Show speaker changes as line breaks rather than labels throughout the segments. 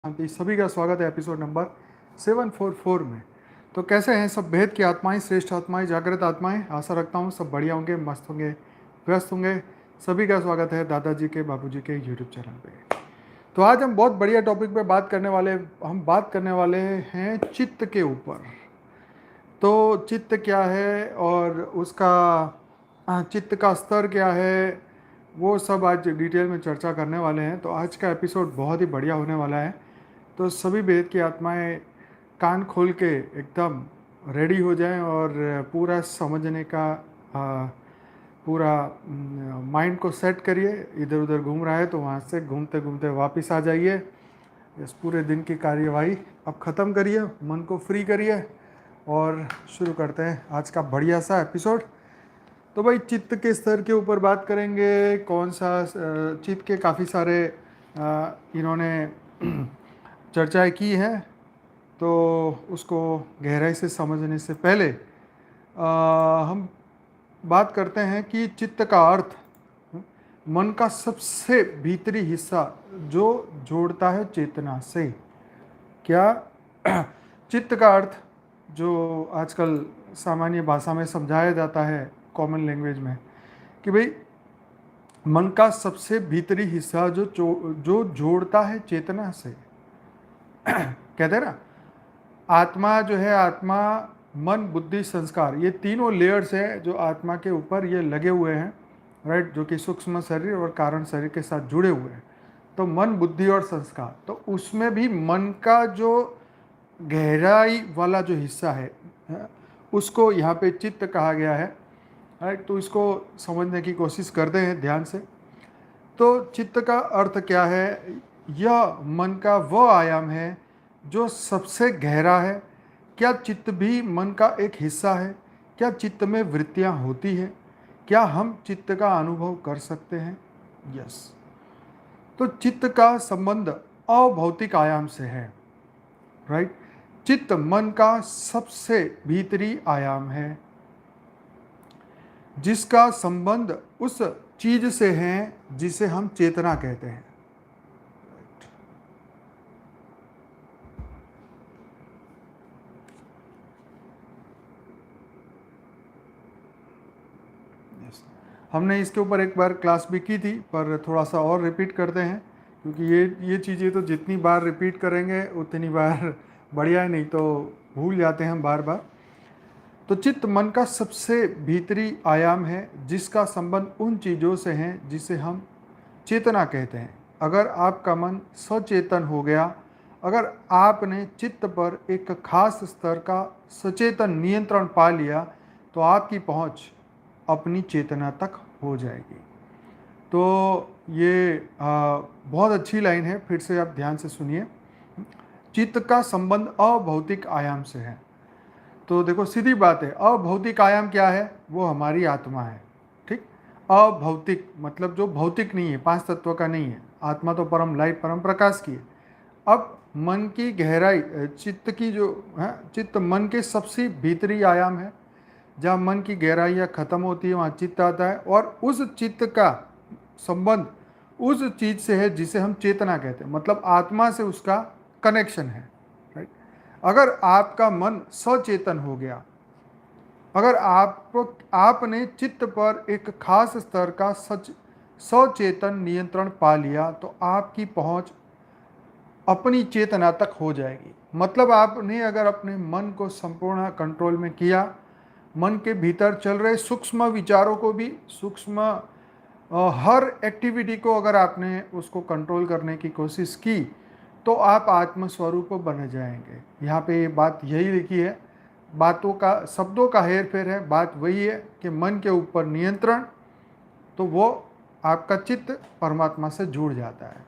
शांति सभी का स्वागत है एपिसोड नंबर 744 में। तो कैसे हैं सब भेद की आत्माएं, श्रेष्ठ आत्माएं, जागृत आत्माएं। आशा रखता हूं सब बढ़िया होंगे, मस्त होंगे, व्यस्त होंगे। सभी का स्वागत है दादाजी के बाबूजी के यूट्यूब चैनल पे। तो आज हम बहुत बढ़िया टॉपिक पे बात करने वाले हैं चित्त के ऊपर। तो चित्त क्या है और उसका चित्त का स्तर क्या है, वो सब आज डिटेल में चर्चा करने वाले हैं। तो आज का एपिसोड बहुत ही बढ़िया होने वाला है। तो सभी भेद की आत्माएं कान खोल के एकदम रेडी हो जाएं और पूरा समझने का पूरा माइंड को सेट करिए। इधर उधर घूम रहा है तो वहाँ से घूमते घूमते वापस आ जाइए। इस पूरे दिन की कार्यवाही अब ख़त्म करिए, मन को फ्री करिए और शुरू करते हैं आज का बढ़िया सा एपिसोड। तो भाई चित्त के स्तर के ऊपर बात करेंगे। कौन सा चित्त के काफ़ी सारे इन्होंने चर्चाएं की हैं, तो उसको गहराई से समझने से पहले हम बात करते हैं कि चित्त का अर्थ मन का सबसे भीतरी हिस्सा जो जोड़ता है चेतना से। क्या चित्त का अर्थ जो आजकल सामान्य भाषा में समझाया जाता है, कॉमन लैंग्वेज में, कि भाई मन का सबसे भीतरी हिस्सा जो जोड़ता है चेतना से। कहते हैं ना, आत्मा जो है, आत्मा मन बुद्धि संस्कार, ये तीनों लेयर्स है जो आत्मा के ऊपर ये लगे हुए हैं, राइट, जो कि सूक्ष्म शरीर और कारण शरीर के साथ जुड़े हुए हैं। तो मन बुद्धि और संस्कार, तो उसमें भी मन का जो गहराई वाला जो हिस्सा है उसको यहाँ पे चित्त कहा गया है, राइट। तो इसको समझने की कोशिश करते हैं ध्यान से। तो चित्त का अर्थ क्या है? यह मन का वह आयाम है जो सबसे गहरा है। क्या चित्त भी मन का एक हिस्सा है? क्या चित्त में वृत्तियां होती हैं? क्या हम चित्त का अनुभव कर सकते हैं? यस। तो चित्त का संबंध अभौतिक आयाम से है, राइट। चित्त मन का सबसे भीतरी आयाम है जिसका संबंध उस चीज से है जिसे हम चेतना कहते हैं। हमने इसके ऊपर एक बार क्लास भी की थी, पर थोड़ा सा और रिपीट करते हैं, क्योंकि ये चीज़ें तो जितनी बार रिपीट करेंगे उतनी बार बढ़िया है, नहीं तो भूल जाते हैं हम बार बार। तो चित्त मन का सबसे भीतरी आयाम है जिसका संबंध उन चीज़ों से है जिसे हम चेतना कहते हैं। अगर आपका मन सचेतन हो गया, अगर आपने चित्त पर एक खास स्तर का सचेतन नियंत्रण पा लिया, तो आपकी पहुंच अपनी चेतना तक हो जाएगी। तो ये बहुत अच्छी लाइन है, फिर से आप ध्यान से सुनिए। चित्त का संबंध अभौतिक आयाम से है। तो देखो सीधी बात है, अभौतिक आयाम क्या है? वो हमारी आत्मा है, ठीक। अभौतिक मतलब जो भौतिक नहीं है, पांच तत्व का नहीं है। आत्मा तो परम लाइट, परम प्रकाश की है। अब मन की गहराई, चित्त की जो है, चित्त मन के सबसे भीतरी आयाम है। जहाँ मन की गहराइयाँ खत्म होती है वहाँ चित्त आता है, और उस चित्त का संबंध उस चीज से है जिसे हम चेतना कहते हैं। मतलब आत्मा से उसका कनेक्शन है, राइट। अगर आपका मन सचेतन हो गया, अगर आपने चित्त पर एक खास स्तर का सचेतन नियंत्रण पा लिया, तो आपकी पहुंच अपनी चेतना तक हो जाएगी। मतलब आपने अगर अपने मन को संपूर्ण कंट्रोल में किया, मन के भीतर चल रहे सूक्ष्म विचारों को भी, सूक्ष्म हर एक्टिविटी को अगर आपने उसको कंट्रोल करने की कोशिश की, तो आप आत्मस्वरूप बन जाएंगे। यहाँ पे ये बात यही लिखी है। बातों का, शब्दों का हेर फेर है, बात वही है कि मन के ऊपर नियंत्रण, तो वो आपका चित्त परमात्मा से जुड़ जाता है।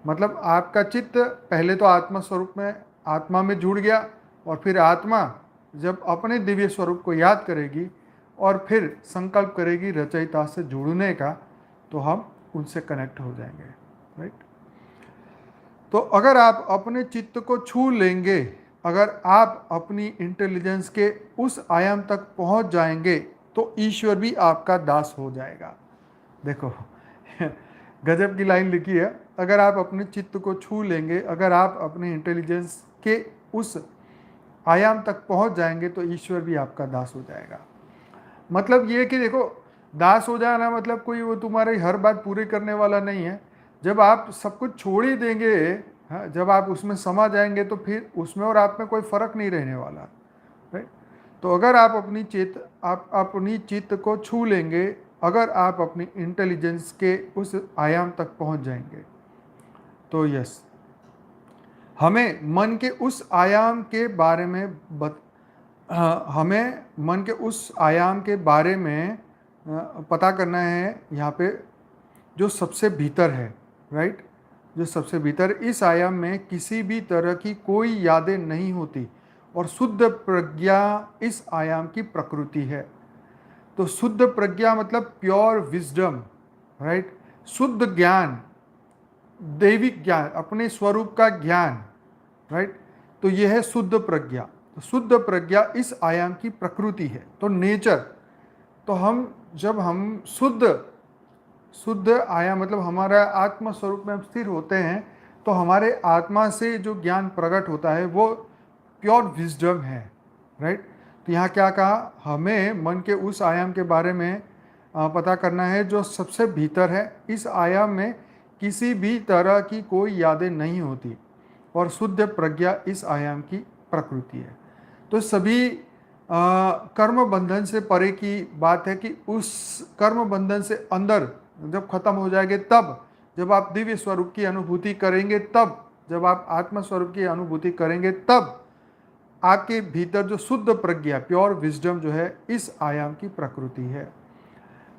मतलब आपका चित्त पहले तो आत्मा स्वरूप में, आत्मा में जुड़ गया, और फिर आत्मा जब अपने दिव्य स्वरूप को याद करेगी और फिर संकल्प करेगी रचयिता से जुड़ने का, तो हम उनसे कनेक्ट हो जाएंगे, राइट। तो अगर आप अपने चित्त को छू लेंगे, अगर आप अपनी इंटेलिजेंस के उस आयाम तक पहुंच जाएंगे, तो ईश्वर भी आपका दास हो जाएगा। देखो गजब की लाइन लिखी है। अगर आप अपने चित्त को छू लेंगे, अगर आप अपने इंटेलिजेंस के उस आयाम तक पहुंच जाएंगे तो ईश्वर भी आपका दास हो जाएगा। मतलब ये कि देखो, दास हो जाना मतलब कोई वो तुम्हारी हर बात पूरी करने वाला नहीं है। जब आप सब कुछ छोड़ ही देंगे, हाँ, जब आप उसमें समा जाएंगे तो फिर उसमें और आप में कोई फर्क नहीं रहने वाला, राइट। तो अगर आप अपनी चित्त को छू लेंगे, अगर आप अपनी इंटेलिजेंस के उस आयाम तक पहुंच जाएंगे तो यस, हमें मन के उस आयाम के बारे में हमें मन के उस आयाम के बारे में पता करना है यहाँ पे, जो सबसे भीतर है, राइट। जो सबसे भीतर, इस आयाम में किसी भी तरह की कोई यादें नहीं होती और शुद्ध प्रज्ञा इस आयाम की प्रकृति है। तो शुद्ध प्रज्ञा मतलब प्योर विजडम, राइट। शुद्ध ज्ञान, दैविक ज्ञान, अपने स्वरूप का ज्ञान, राइट। तो यह है शुद्ध प्रज्ञा। तो शुद्ध प्रज्ञा इस आयाम की प्रकृति है, तो नेचर। तो जब हम शुद्ध आयाम मतलब हमारा आत्मा स्वरूप में हम स्थिर होते हैं, तो हमारे आत्मा से जो ज्ञान प्रकट होता है वो प्योर विजडम है, राइट। तो यहाँ क्या कहा, हमें मन के उस आयाम के बारे में पता करना है जो सबसे भीतर है। इस आयाम में किसी भी तरह की कोई यादें नहीं होती और शुद्ध प्रज्ञा इस आयाम की प्रकृति है। तो सभी कर्म बंधन से परे की बात है कि उस कर्म बंधन से अंदर जब खत्म हो जाएंगे, तब जब आप दिव्य स्वरूप की अनुभूति करेंगे, तब जब आप आत्म स्वरूप की अनुभूति करेंगे, तब आपके भीतर जो शुद्ध प्रज्ञा, प्योर विजडम जो है, इस आयाम की प्रकृति है।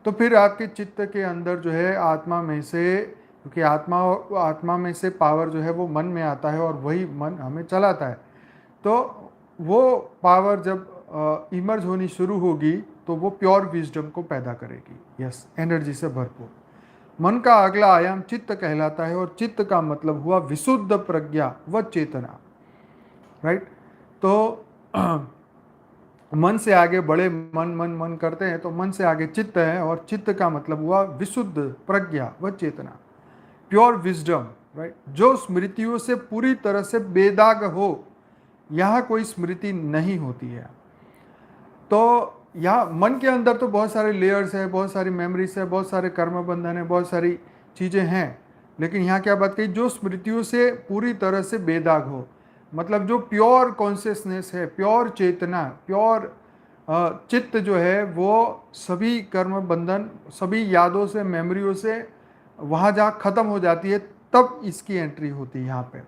तो फिर आपके चित्त के अंदर जो है आत्मा में से, क्योंकि आत्मा में से पावर जो है वो मन में आता है और वही मन हमें चलाता है। तो वो पावर जब इमर्ज होनी शुरू होगी तो वो प्योर विजडम को पैदा करेगी, यस, एनर्जी से भरपूर। मन का अगला आयाम चित्त कहलाता है और चित्त का मतलब हुआ विशुद्ध प्रज्ञा व चेतना, राइट। तो मन से आगे बड़े मन मन मन करते हैं, तो मन से आगे चित्त है और चित्त का मतलब हुआ विशुद्ध प्रज्ञा व चेतना, प्योर विजडम, राइट। जो स्मृतियों से पूरी तरह से बेदाग हो, यहाँ कोई स्मृति नहीं होती है। तो यहाँ मन के अंदर तो बहुत सारे लेयर्स है, बहुत सारी मेमोरीज है, बहुत सारे कर्म बंधन है, बहुत सारी चीज़ें हैं, लेकिन यहाँ क्या बात कही, जो स्मृतियों से पूरी तरह से बेदाग हो, मतलब जो प्योर कॉन्शियसनेस है, प्योर चेतना, प्योर चित्त जो है, वो सभी कर्म बंधन, सभी यादों से, मेमोरियों से वहाँ जहाँ ख़त्म हो जाती है, तब इसकी एंट्री होती है यहाँ पे।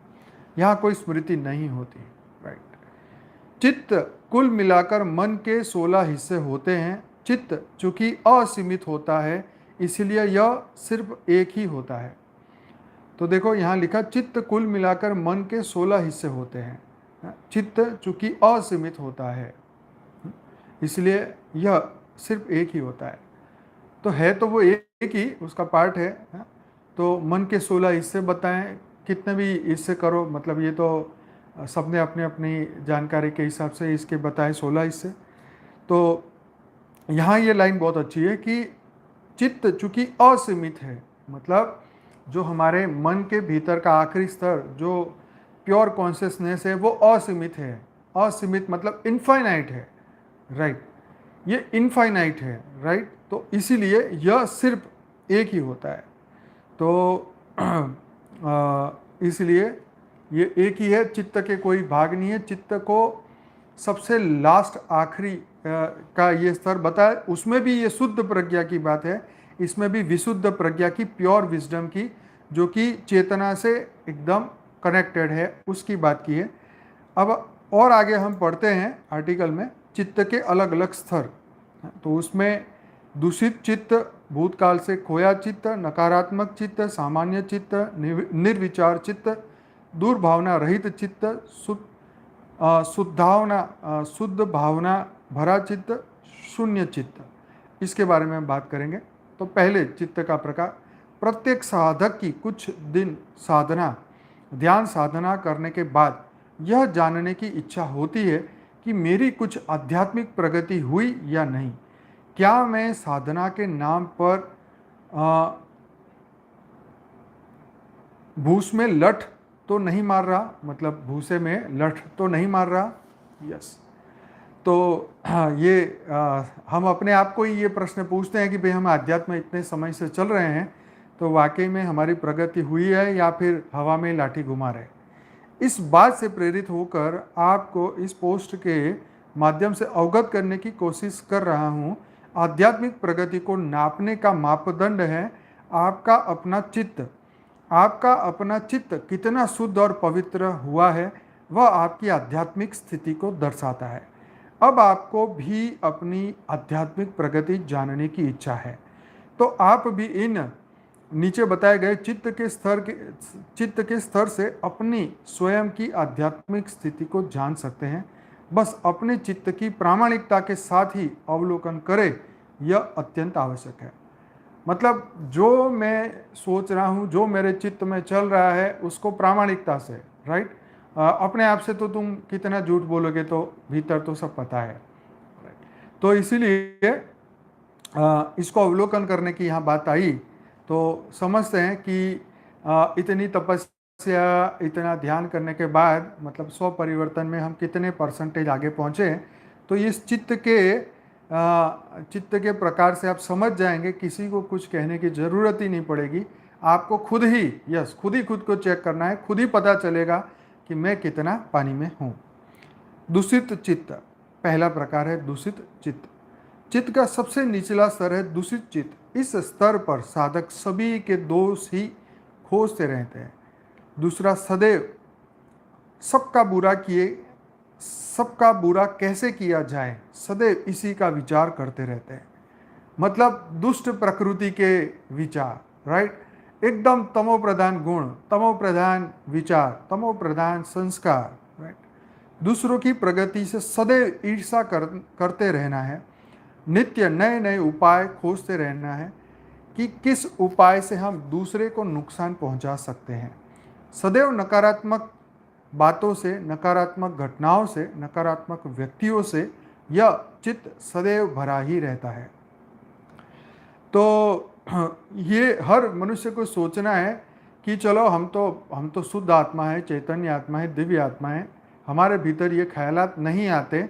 यहाँ कोई स्मृति नहीं होती, राइट। चित्त कुल मिलाकर मन के 16 हिस्से होते हैं। चित्त चूंकि असीमित होता है, इसलिए यह सिर्फ एक ही होता है। तो देखो यहाँ लिखा, चित्त कुल मिलाकर मन के 16 हिस्से होते हैं। चित्त चूंकि असीमित होता है, इसलिए यह सिर्फ एक ही होता है। तो है तो वो एक ही, उसका पार्ट है। तो मन के 16 हिस्से बताएं, कितने भी हिस्से करो, मतलब ये तो सबने अपनी अपनी जानकारी के हिसाब से इसके बताए 16 हिस्से। तो यहाँ ये लाइन बहुत अच्छी है कि चित्त चूंकि असीमित है, मतलब जो हमारे मन के भीतर का आखिरी स्तर, जो प्योर कॉन्शियसनेस है, वो असीमित है। असीमित मतलब इनफाइनाइट है, राइट। ये इनफाइनाइट है, राइट। तो इसीलिए यह सिर्फ एक ही होता है। तो इसलिए ये एक ही है, चित्त के कोई भाग नहीं है। चित्त को सबसे लास्ट आखिरी का ये स्तर बताया, उसमें भी ये शुद्ध प्रज्ञा की बात है, इसमें भी विशुद्ध प्रज्ञा की, प्योर विजडम की, जो कि चेतना से एकदम कनेक्टेड है, उसकी बात की है। अब और आगे हम पढ़ते हैं आर्टिकल में चित्त के अलग अलग स्तर। तो उसमें दूषित चित्त, भूतकाल से खोया चित्त, नकारात्मक चित्त, सामान्य चित्त, निर्विचार चित्त, दुर्भावना रहित चित्त, शुद्ध भावना भरा चित्त, शून्य चित्त, इसके बारे में बात करेंगे। तो पहले चित्त का प्रकार। प्रत्येक साधक की कुछ दिन ध्यान साधना करने के बाद यह जानने की इच्छा होती है कि मेरी कुछ आध्यात्मिक प्रगति हुई या नहीं। क्या मैं साधना के नाम पर भूस में लठ तो नहीं मार रहा, मतलब भूसे में लठ तो नहीं मार रहा। यस। तो ये हम अपने आप को ही ये प्रश्न पूछते हैं कि भाई हम आध्यात्म में इतने समय से चल रहे हैं, तो वाकई में हमारी प्रगति हुई है या फिर हवा में लाठी घुमा रहे। इस बात से प्रेरित होकर आपको इस पोस्ट के माध्यम से अवगत करने की कोशिश कर रहा हूँ। आध्यात्मिक प्रगति को नापने का मापदंड है आपका अपना चित्त। आपका अपना चित्त कितना शुद्ध और पवित्र हुआ है, वह आपकी आध्यात्मिक स्थिति को दर्शाता है। अब आपको भी अपनी आध्यात्मिक प्रगति जानने की इच्छा है, तो आप भी इन नीचे बताए गए चित्त के स्तर से अपनी स्वयं की आध्यात्मिक स्थिति को जान सकते हैं। बस अपने चित्त की प्रामाणिकता के साथ ही अवलोकन करें, यह अत्यंत आवश्यक है। मतलब जो मैं सोच रहा हूँ, जो मेरे चित्त में चल रहा है, उसको प्रामाणिकता से, राइट। अपने आप से तो तुम कितना झूठ बोलोगे, तो भीतर तो सब पता है, राइट। तो इसीलिए इसको अवलोकन करने की यहाँ बात आई, तो समझते हैं कि इतनी तपस्या, इतना ध्यान करने के बाद मतलब स्व परिवर्तन में हम कितने परसेंटेज आगे पहुँचे। तो इस चित्त के प्रकार से आप समझ जाएंगे, किसी को कुछ कहने की ज़रूरत ही नहीं पड़ेगी। आपको खुद ही खुद को चेक करना है, खुद ही पता चलेगा कि मैं कितना पानी में हूँ। दूषित चित्त, पहला प्रकार है दूषित चित्त। चित्त का सबसे निचला स्तर है दूषित चित्त। इस स्तर पर साधक सभी के दोष ही खोजते रहते हैं। दूसरा, सदैव सबका बुरा कैसे किया जाए, सदैव इसी का विचार करते रहते हैं। मतलब दुष्ट प्रकृति के विचार, राइट। एकदम तमो प्रधान गुण, तमो प्रधान विचार, तमो प्रधान संस्कार, राइट। दूसरों की प्रगति से सदैव ईर्ष्या करते रहना है। नित्य नए नए उपाय खोजते रहना है कि किस उपाय से हम दूसरे को नुकसान पहुंचा सकते हैं। सदैव नकारात्मक बातों से, नकारात्मक घटनाओं से, नकारात्मक व्यक्तियों से यह चित्त सदैव भरा ही रहता है। तो ये हर मनुष्य को सोचना है कि चलो हम तो शुद्ध आत्मा है, चैतन्य आत्मा है, दिव्य आत्मा है, हमारे भीतर ये ख्यालात नहीं आते।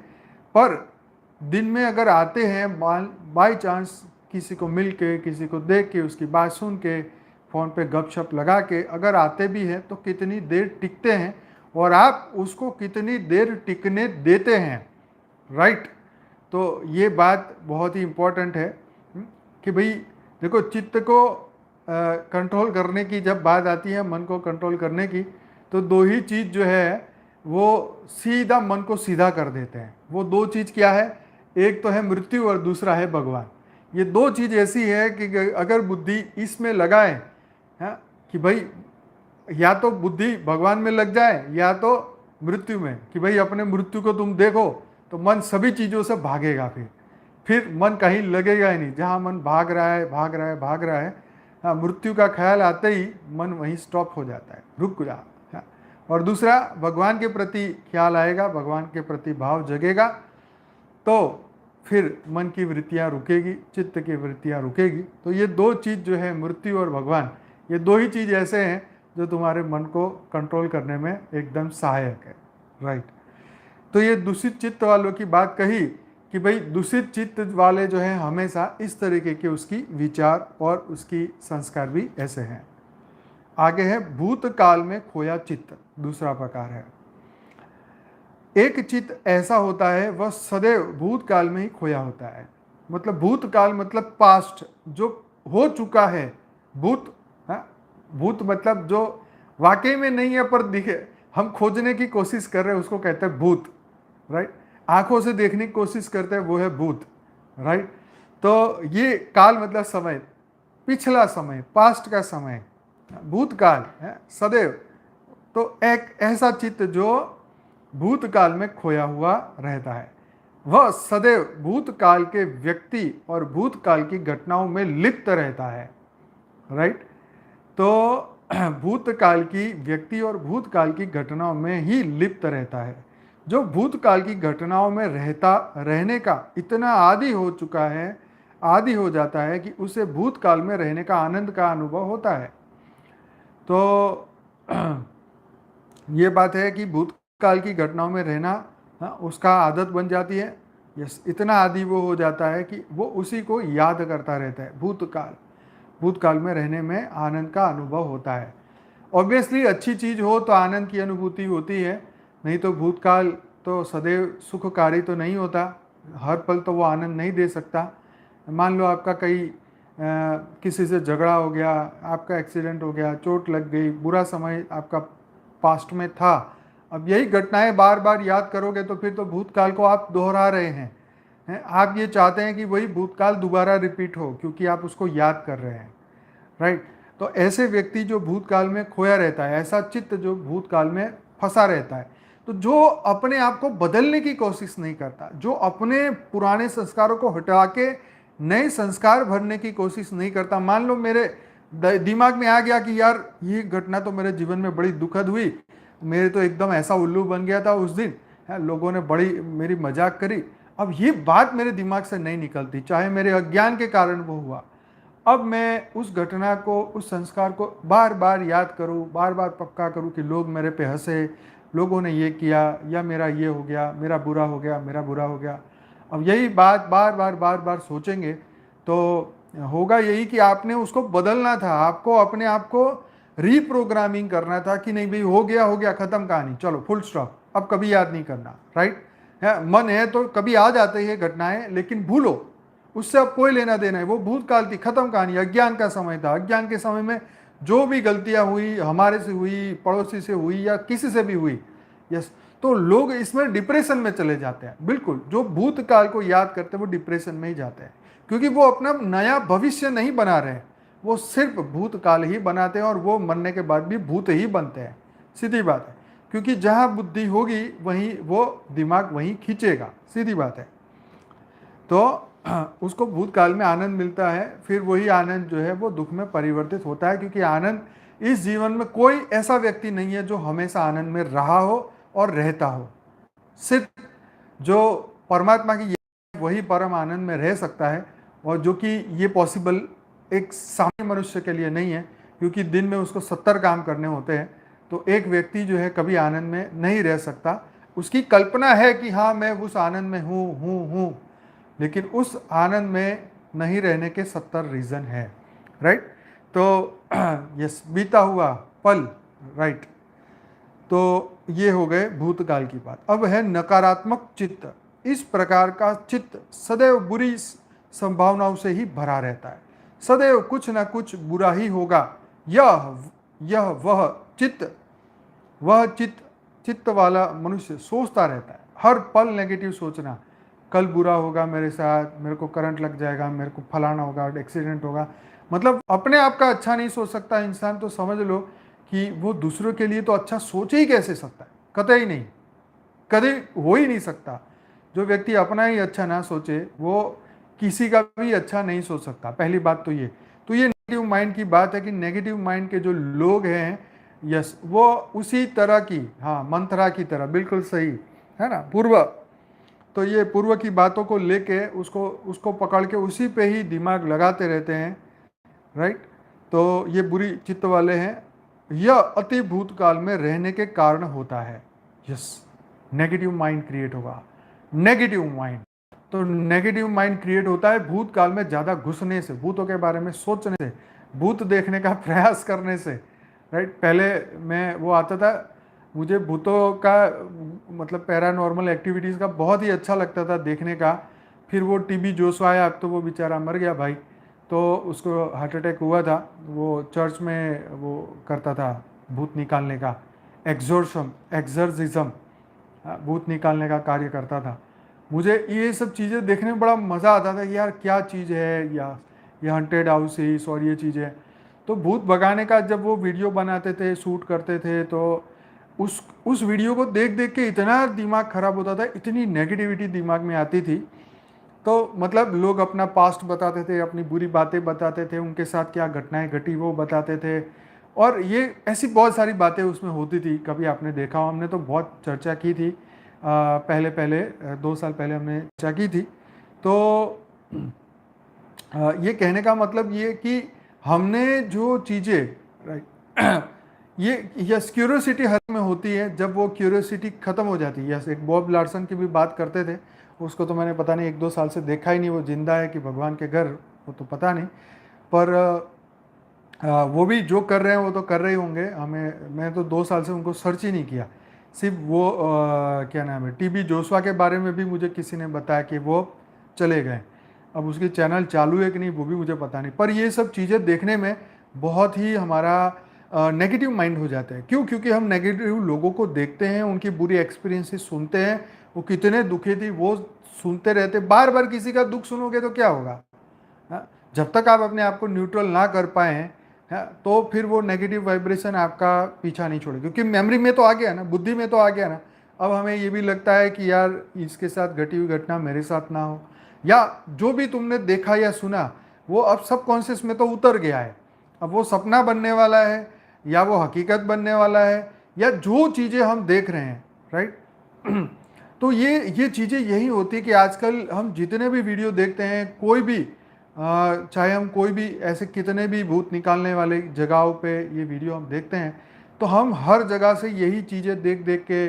पर दिन में अगर आते हैं, बाई चांस किसी को मिल के, किसी को देख के, उसकी बात सुन के, फ़ोन पे गपशप लगा के अगर आते भी हैं, तो कितनी देर टिकते हैं और आप उसको कितनी देर टिकने देते हैं, राइट। तो ये बात बहुत ही इम्पोर्टेंट है कि भाई देखो, चित्त को कंट्रोल करने की जब बात आती है, मन को कंट्रोल करने की, तो दो ही चीज़ जो है वो सीधा मन को सीधा कर देते हैं। वो दो चीज़ क्या है? एक तो है मृत्यु और दूसरा है भगवान। ये दो चीज़ ऐसी है कि अगर बुद्धि इसमें लगाए, हाँ, कि भाई या तो बुद्धि भगवान में लग जाए या तो मृत्यु में, कि भाई अपने मृत्यु को तुम देखो, तो मन सभी चीज़ों से भागेगा। फिर मन कहीं लगेगा ही नहीं। जहाँ मन भाग रहा है, हाँ, मृत्यु का ख्याल आते ही मन वहीं स्टॉप हो जाता है, रुक जा। हाँ। और दूसरा, भगवान के प्रति ख्याल आएगा, भगवान के प्रति भाव जगेगा, तो फिर मन की वृत्तियाँ रुकेगी, चित्त की वृत्तियाँ रुकेगी। तो ये दो चीज़ जो है, मृत्यु और भगवान, ये दो ही चीज़ ऐसे हैं जो तुम्हारे मन को कंट्रोल करने में एकदम सहायक है, राइट। तो ये दूषित चित्त वालों की बात कही कि भाई दूषित चित्त वाले जो हैं हमेशा इस तरीके के उसकी विचार और उसकी संस्कार भी ऐसे हैं। आगे है भूतकाल में खोया चित्त, दूसरा प्रकार है। एक चित्त ऐसा होता है वह सदैव भूतकाल में ही खोया होता है। मतलब भूतकाल मतलब पास्ट, जो हो चुका है। भूत, हाँ, भूत मतलब जो वाकई में नहीं है पर दिखे, हम खोजने की कोशिश कर रहे हैं, उसको कहते हैं भूत, राइट। आंखों से देखने की कोशिश करते हैं, वो है भूत, राइट। तो ये काल मतलब समय, पिछला समय, पास्ट का समय, भूतकाल है सदैव। तो एक ऐसा चित्त जो भूतकाल में खोया हुआ रहता है, वह सदैव भूतकाल के व्यक्ति और भूतकाल की घटनाओं में लिप्त रहता है, राइट। तो भूतकाल की व्यक्ति और भूतकाल की घटनाओं में ही लिप्त रहता है। जो भूतकाल की घटनाओं में रहने का इतना आदी हो चुका है, आदी हो जाता है कि उसे भूतकाल में रहने का आनंद का अनुभव होता है। तो ये बात है कि भूतकाल की घटनाओं में रहना, हाँ, उसका आदत बन जाती है। यस, इतना आदी वो हो जाता है कि वो उसी को याद करता रहता है। भूतकाल में रहने में आनंद का अनुभव होता है। ऑब्वियसली अच्छी चीज़ हो तो आनंद की अनुभूति होती है, नहीं तो भूतकाल तो सदैव सुखकारी तो नहीं होता, हर पल तो वो आनंद नहीं दे सकता। मान लो आपका किसी से झगड़ा हो गया, आपका एक्सीडेंट हो गया, चोट लग गई, बुरा समय आपका पास्ट में था। अब यही घटनाएं बार बार याद करोगे तो फिर तो भूतकाल को आप दोहरा रहे हैं। आप ये चाहते हैं कि वही भूतकाल दोबारा रिपीट हो, क्योंकि आप उसको याद कर रहे हैं, राइट। तो ऐसे व्यक्ति जो भूतकाल में खोया रहता है, ऐसा चित्त जो भूतकाल में फंसा रहता है, तो जो अपने आप को बदलने की कोशिश नहीं करता, जो अपने पुराने संस्कारों को हटा के नए संस्कार भरने की कोशिश नहीं करता। मान लो मेरे दिमाग में आ गया कि यार ये घटना तो मेरे जीवन में बड़ी दुखद हुई, मेरे तो एकदम ऐसा उल्लू बन गया था उस दिन, है, लोगों ने बड़ी मेरी मजाक करी। अब ये बात मेरे दिमाग से नहीं निकलती, चाहे मेरे अज्ञान के कारण वो हुआ। अब मैं उस घटना को, उस संस्कार को बार बार याद करूं, बार बार पक्का करूं कि लोग मेरे पे हंसे, लोगों ने ये किया, या मेरा ये हो गया, मेरा बुरा हो गया, मेरा बुरा हो गया। अब यही बात बार बार सोचेंगे तो होगा यही कि आपने उसको बदलना था, आपको अपने आप को रीप्रोग्रामिंग करना था कि नहीं भाई हो गया, खत्म कहानी, चलो फुल स्टॉप, अब कभी याद नहीं करना, राइट है। मन है तो कभी आ जाते हैं घटनाएं, लेकिन भूलो, उससे अब कोई लेना देना है, वो भूतकाल थी, खत्म कहानी। अज्ञान का समय था, अज्ञान के समय में जो भी गलतियां हुई, हमारे से हुई, पड़ोसी से हुई, या किसी से भी हुई, यस, तो लोग इसमें डिप्रेशन में चले जाते हैं। बिल्कुल, जो भूतकाल को याद करते हैं वो डिप्रेशन में ही जाते हैं, क्योंकि वो अपना नया भविष्य नहीं बना रहे, वो सिर्फ भूतकाल ही बनाते हैं, और वो मरने के बाद भी भूत ही बनते हैं। सीधी बात है, क्योंकि जहां बुद्धि होगी वहीं वो दिमाग वहीं खींचेगा, सीधी बात है। तो उसको भूतकाल में आनंद मिलता है, फिर वही आनंद जो है वो दुख में परिवर्तित होता है, क्योंकि आनंद, इस जीवन में कोई ऐसा व्यक्ति नहीं है जो हमेशा आनंद में रहा हो और रहता हो। सिर्फ जो परमात्मा की वही परम आनंद में रह सकता है, और जो कि ये पॉसिबल एक सामान्य मनुष्य के लिए नहीं है, क्योंकि दिन में उसको 70 काम करने होते हैं। तो एक व्यक्ति जो है कभी आनंद में नहीं रह सकता। उसकी कल्पना है कि हाँ मैं उस आनंद में हूँ, लेकिन उस आनंद में नहीं रहने के 70 रीज़न है, राइट। तो यस, बीता हुआ पल, राइट। तो ये हो गए भूतकाल की बात। अब है नकारात्मक चित्त। इस प्रकार का चित्त सदैव बुरी संभावनाओं से ही भरा रहता है, सदैव कुछ ना कुछ बुरा ही होगा। यह वह चित्त वाला मनुष्य सोचता रहता है, हर पल नेगेटिव सोचना, कल बुरा होगा मेरे साथ, मेरे को करंट लग जाएगा, मेरे को फलाना होगा, एक्सीडेंट होगा। मतलब अपने आप का अच्छा नहीं सोच सकता इंसान, तो समझ लो कि वो दूसरों के लिए तो अच्छा सोच ही कैसे सकता है, कतई नहीं, कभी हो ही नहीं सकता। जो व्यक्ति अपना ही अच्छा ना सोचे वो किसी का भी अच्छा नहीं सोच सकता, पहली बात तो ये। तो ये नेगेटिव माइंड की बात है कि नेगेटिव माइंड के जो लोग हैं, यस, वो उसी तरह की, हाँ, मंथरा की तरह, बिल्कुल सही है ना, पूर्व। तो ये पूर्व की बातों को लेके उसको पकड़ के उसी पे ही दिमाग लगाते रहते हैं, राइट। तो ये बुरी चित्त वाले हैं। यह अति भूतकाल में रहने के कारण होता है। यस, नेगेटिव माइंड क्रिएट होगा, नेगेटिव माइंड। तो नेगेटिव माइंड क्रिएट होता है भूतकाल में ज़्यादा घुसने से, भूतों के बारे में सोचने से, भूत देखने का प्रयास करने से, राइट। पहले मैं वो आता था, मुझे भूतों का मतलब पैरानॉर्मल एक्टिविटीज़ का बहुत ही अच्छा लगता था देखने का। फिर वो टीबी जोशवा आया, अब तो वो बेचारा मर गया भाई, तो उसको हार्ट अटैक हुआ था। वो चर्च में वो करता था भूत निकालने का, एक्सर्सिज्म, भूत निकालने का कार्य करता था। मुझे ये सब चीज़ें देखने में बड़ा मज़ा आता था कि यार क्या चीज़ है, या ये हंटेड हाउसेस और ये चीज़ें। तो भूत भगाने का जब वो वीडियो बनाते थे, शूट करते थे, तो उस वीडियो को देख देख के इतना दिमाग ख़राब होता था, इतनी नेगेटिविटी दिमाग में आती थी। तो मतलब लोग अपना पास्ट बताते थे, अपनी बुरी बातें बताते थे, उनके साथ क्या घटनाएं घटी वो बताते थे, और ये ऐसी बहुत सारी बातें उसमें होती थी। कभी आपने देखा हो, हमने तो बहुत चर्चा की थी, पहले 2 साल पहले हमने चर्चा की थी। तो ये कहने का मतलब ये कि हमने जो चीज़ें, राइट, ये यस, क्यूरियोसिटी हर में होती है, जब वो क्यूरियोसिटी खत्म हो जाती है। यस, एक बॉब लार्सन की भी बात करते थे, उसको तो मैंने पता नहीं 1-2 साल से देखा ही नहीं, वो जिंदा है कि भगवान के घर, वो तो पता नहीं। पर वो भी जो कर रहे हैं वो तो कर रहे ही होंगे। मैं तो 2 साल से उनको सर्च ही नहीं किया। सिर्फ वो क्या नाम है, टीबी जोशवा के बारे में भी मुझे किसी ने बताया कि वो चले गए। अब उसकी चैनल चालू है कि नहीं वो भी मुझे पता नहीं। पर ये सब चीज़ें देखने में बहुत ही हमारा नेगेटिव माइंड हो जाता है। क्यों? क्योंकि हम नेगेटिव लोगों को देखते हैं, उनकी बुरी एक्सपीरियंसेस सुनते हैं, वो कितने दुखी थी वो सुनते रहते। बार बार किसी का दुख सुनोगे तो क्या होगा? हाँ, जब तक आप अपने आप को न्यूट्रल ना कर पाए, हाँ, तो फिर वो नेगेटिव वाइब्रेशन आपका पीछा नहीं छोड़े, क्योंकि मेमोरी में तो आ गया ना, बुद्धि में तो आ गया ना। अब हमें ये भी लगता है कि यार इसके साथ घटी हुई घटना मेरे साथ ना हो, या जो भी तुमने देखा या सुना वो अब सबकॉन्शियस में तो उतर गया है। अब वो सपना बनने वाला है या वो हकीकत बनने वाला है, या जो चीज़ें हम देख रहे हैं, राइट। तो ये चीज़ें यही होती है कि आजकल हम जितने भी वीडियो देखते हैं, कोई भी चाहे हम कोई भी ऐसे कितने भी भूत निकालने वाले जगहों पे ये वीडियो हम देखते हैं, तो हम हर जगह से यही चीज़ें देख देख के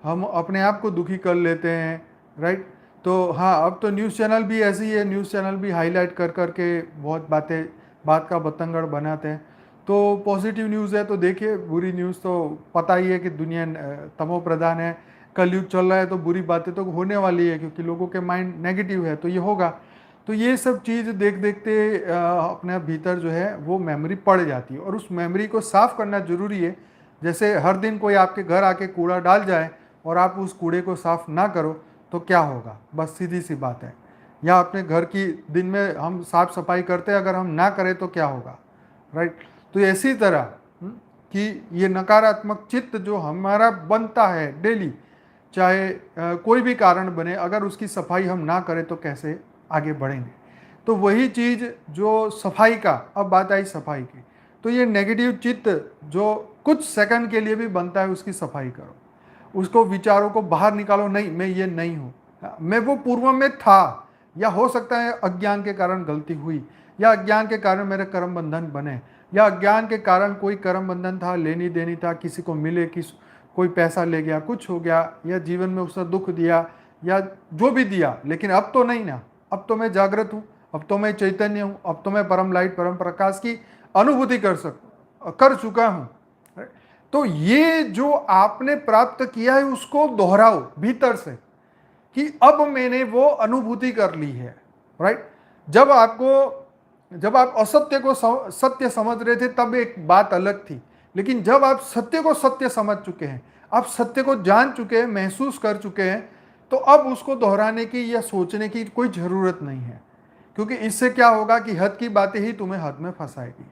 हम अपने आप को दुखी कर लेते हैं, राइट। तो हाँ, अब तो न्यूज़ चैनल भी ऐसे ही है, न्यूज़ चैनल भी हाईलाइट कर कर के बहुत बात का बतंगड़ बनाते हैं। तो पॉजिटिव न्यूज़ है तो देखिए, बुरी न्यूज़ तो पता ही है कि दुनिया तमो प्रधान है, कलयुग चल रहा है, तो बुरी बातें तो होने वाली है, क्योंकि लोगों के माइंड नेगेटिव है तो ये होगा। तो ये सब चीज़ देख देखते अपने भीतर जो है वो मेमोरी पड़ जाती है, और उस मेमोरी को साफ़ करना ज़रूरी है। जैसे हर दिन कोई आपके घर आके कूड़ा डाल जाए और आप उस कूड़े को साफ़ ना करो तो क्या होगा? बस सीधी सी बात है। या अपने घर की दिन में हम साफ़ सफाई करते हैं, अगर हम ना करें तो क्या होगा, राइट। तो इसी तरह कि ये नकारात्मक चित्त जो हमारा बनता है डेली, चाहे कोई भी कारण बने, अगर उसकी सफाई हम ना करें तो कैसे आगे बढ़ेंगे? तो वही चीज़ जो सफाई का, अब बात आई सफाई की, तो ये नेगेटिव चित्त जो कुछ सेकंड के लिए भी बनता है, उसकी सफाई करो। उसको विचारों को बाहर निकालो, नहीं मैं ये नहीं हूँ, मैं वो पूर्व में था, या हो सकता है अज्ञान के कारण गलती हुई, या अज्ञान के कारण मेरे कर्म बंधन बने, या अज्ञान के कारण कोई कर्म बंधन था, लेनी देनी था, किसी को मिले, कोई पैसा ले गया, कुछ हो गया, या जीवन में उसने दुख दिया, या जो भी दिया, लेकिन अब तो नहीं ना। अब तो मैं जागृत हूँ, अब तो मैं चैतन्य हूँ, अब तो मैं परम लाइट परम प्रकाश की अनुभूति कर चुका हूँ। तो ये जो आपने प्राप्त किया है उसको दोहराओ भीतर से, कि अब मैंने वो अनुभूति कर ली है, राइट। जब आप असत्य को सत्य समझ रहे थे तब एक बात अलग थी, लेकिन जब आप सत्य को सत्य समझ चुके हैं, आप सत्य को जान चुके हैं, महसूस कर चुके हैं, तो अब उसको दोहराने की या सोचने की कोई ज़रूरत नहीं है। क्योंकि इससे क्या होगा कि हद की बातें ही तुम्हें हद में फंसाएगी।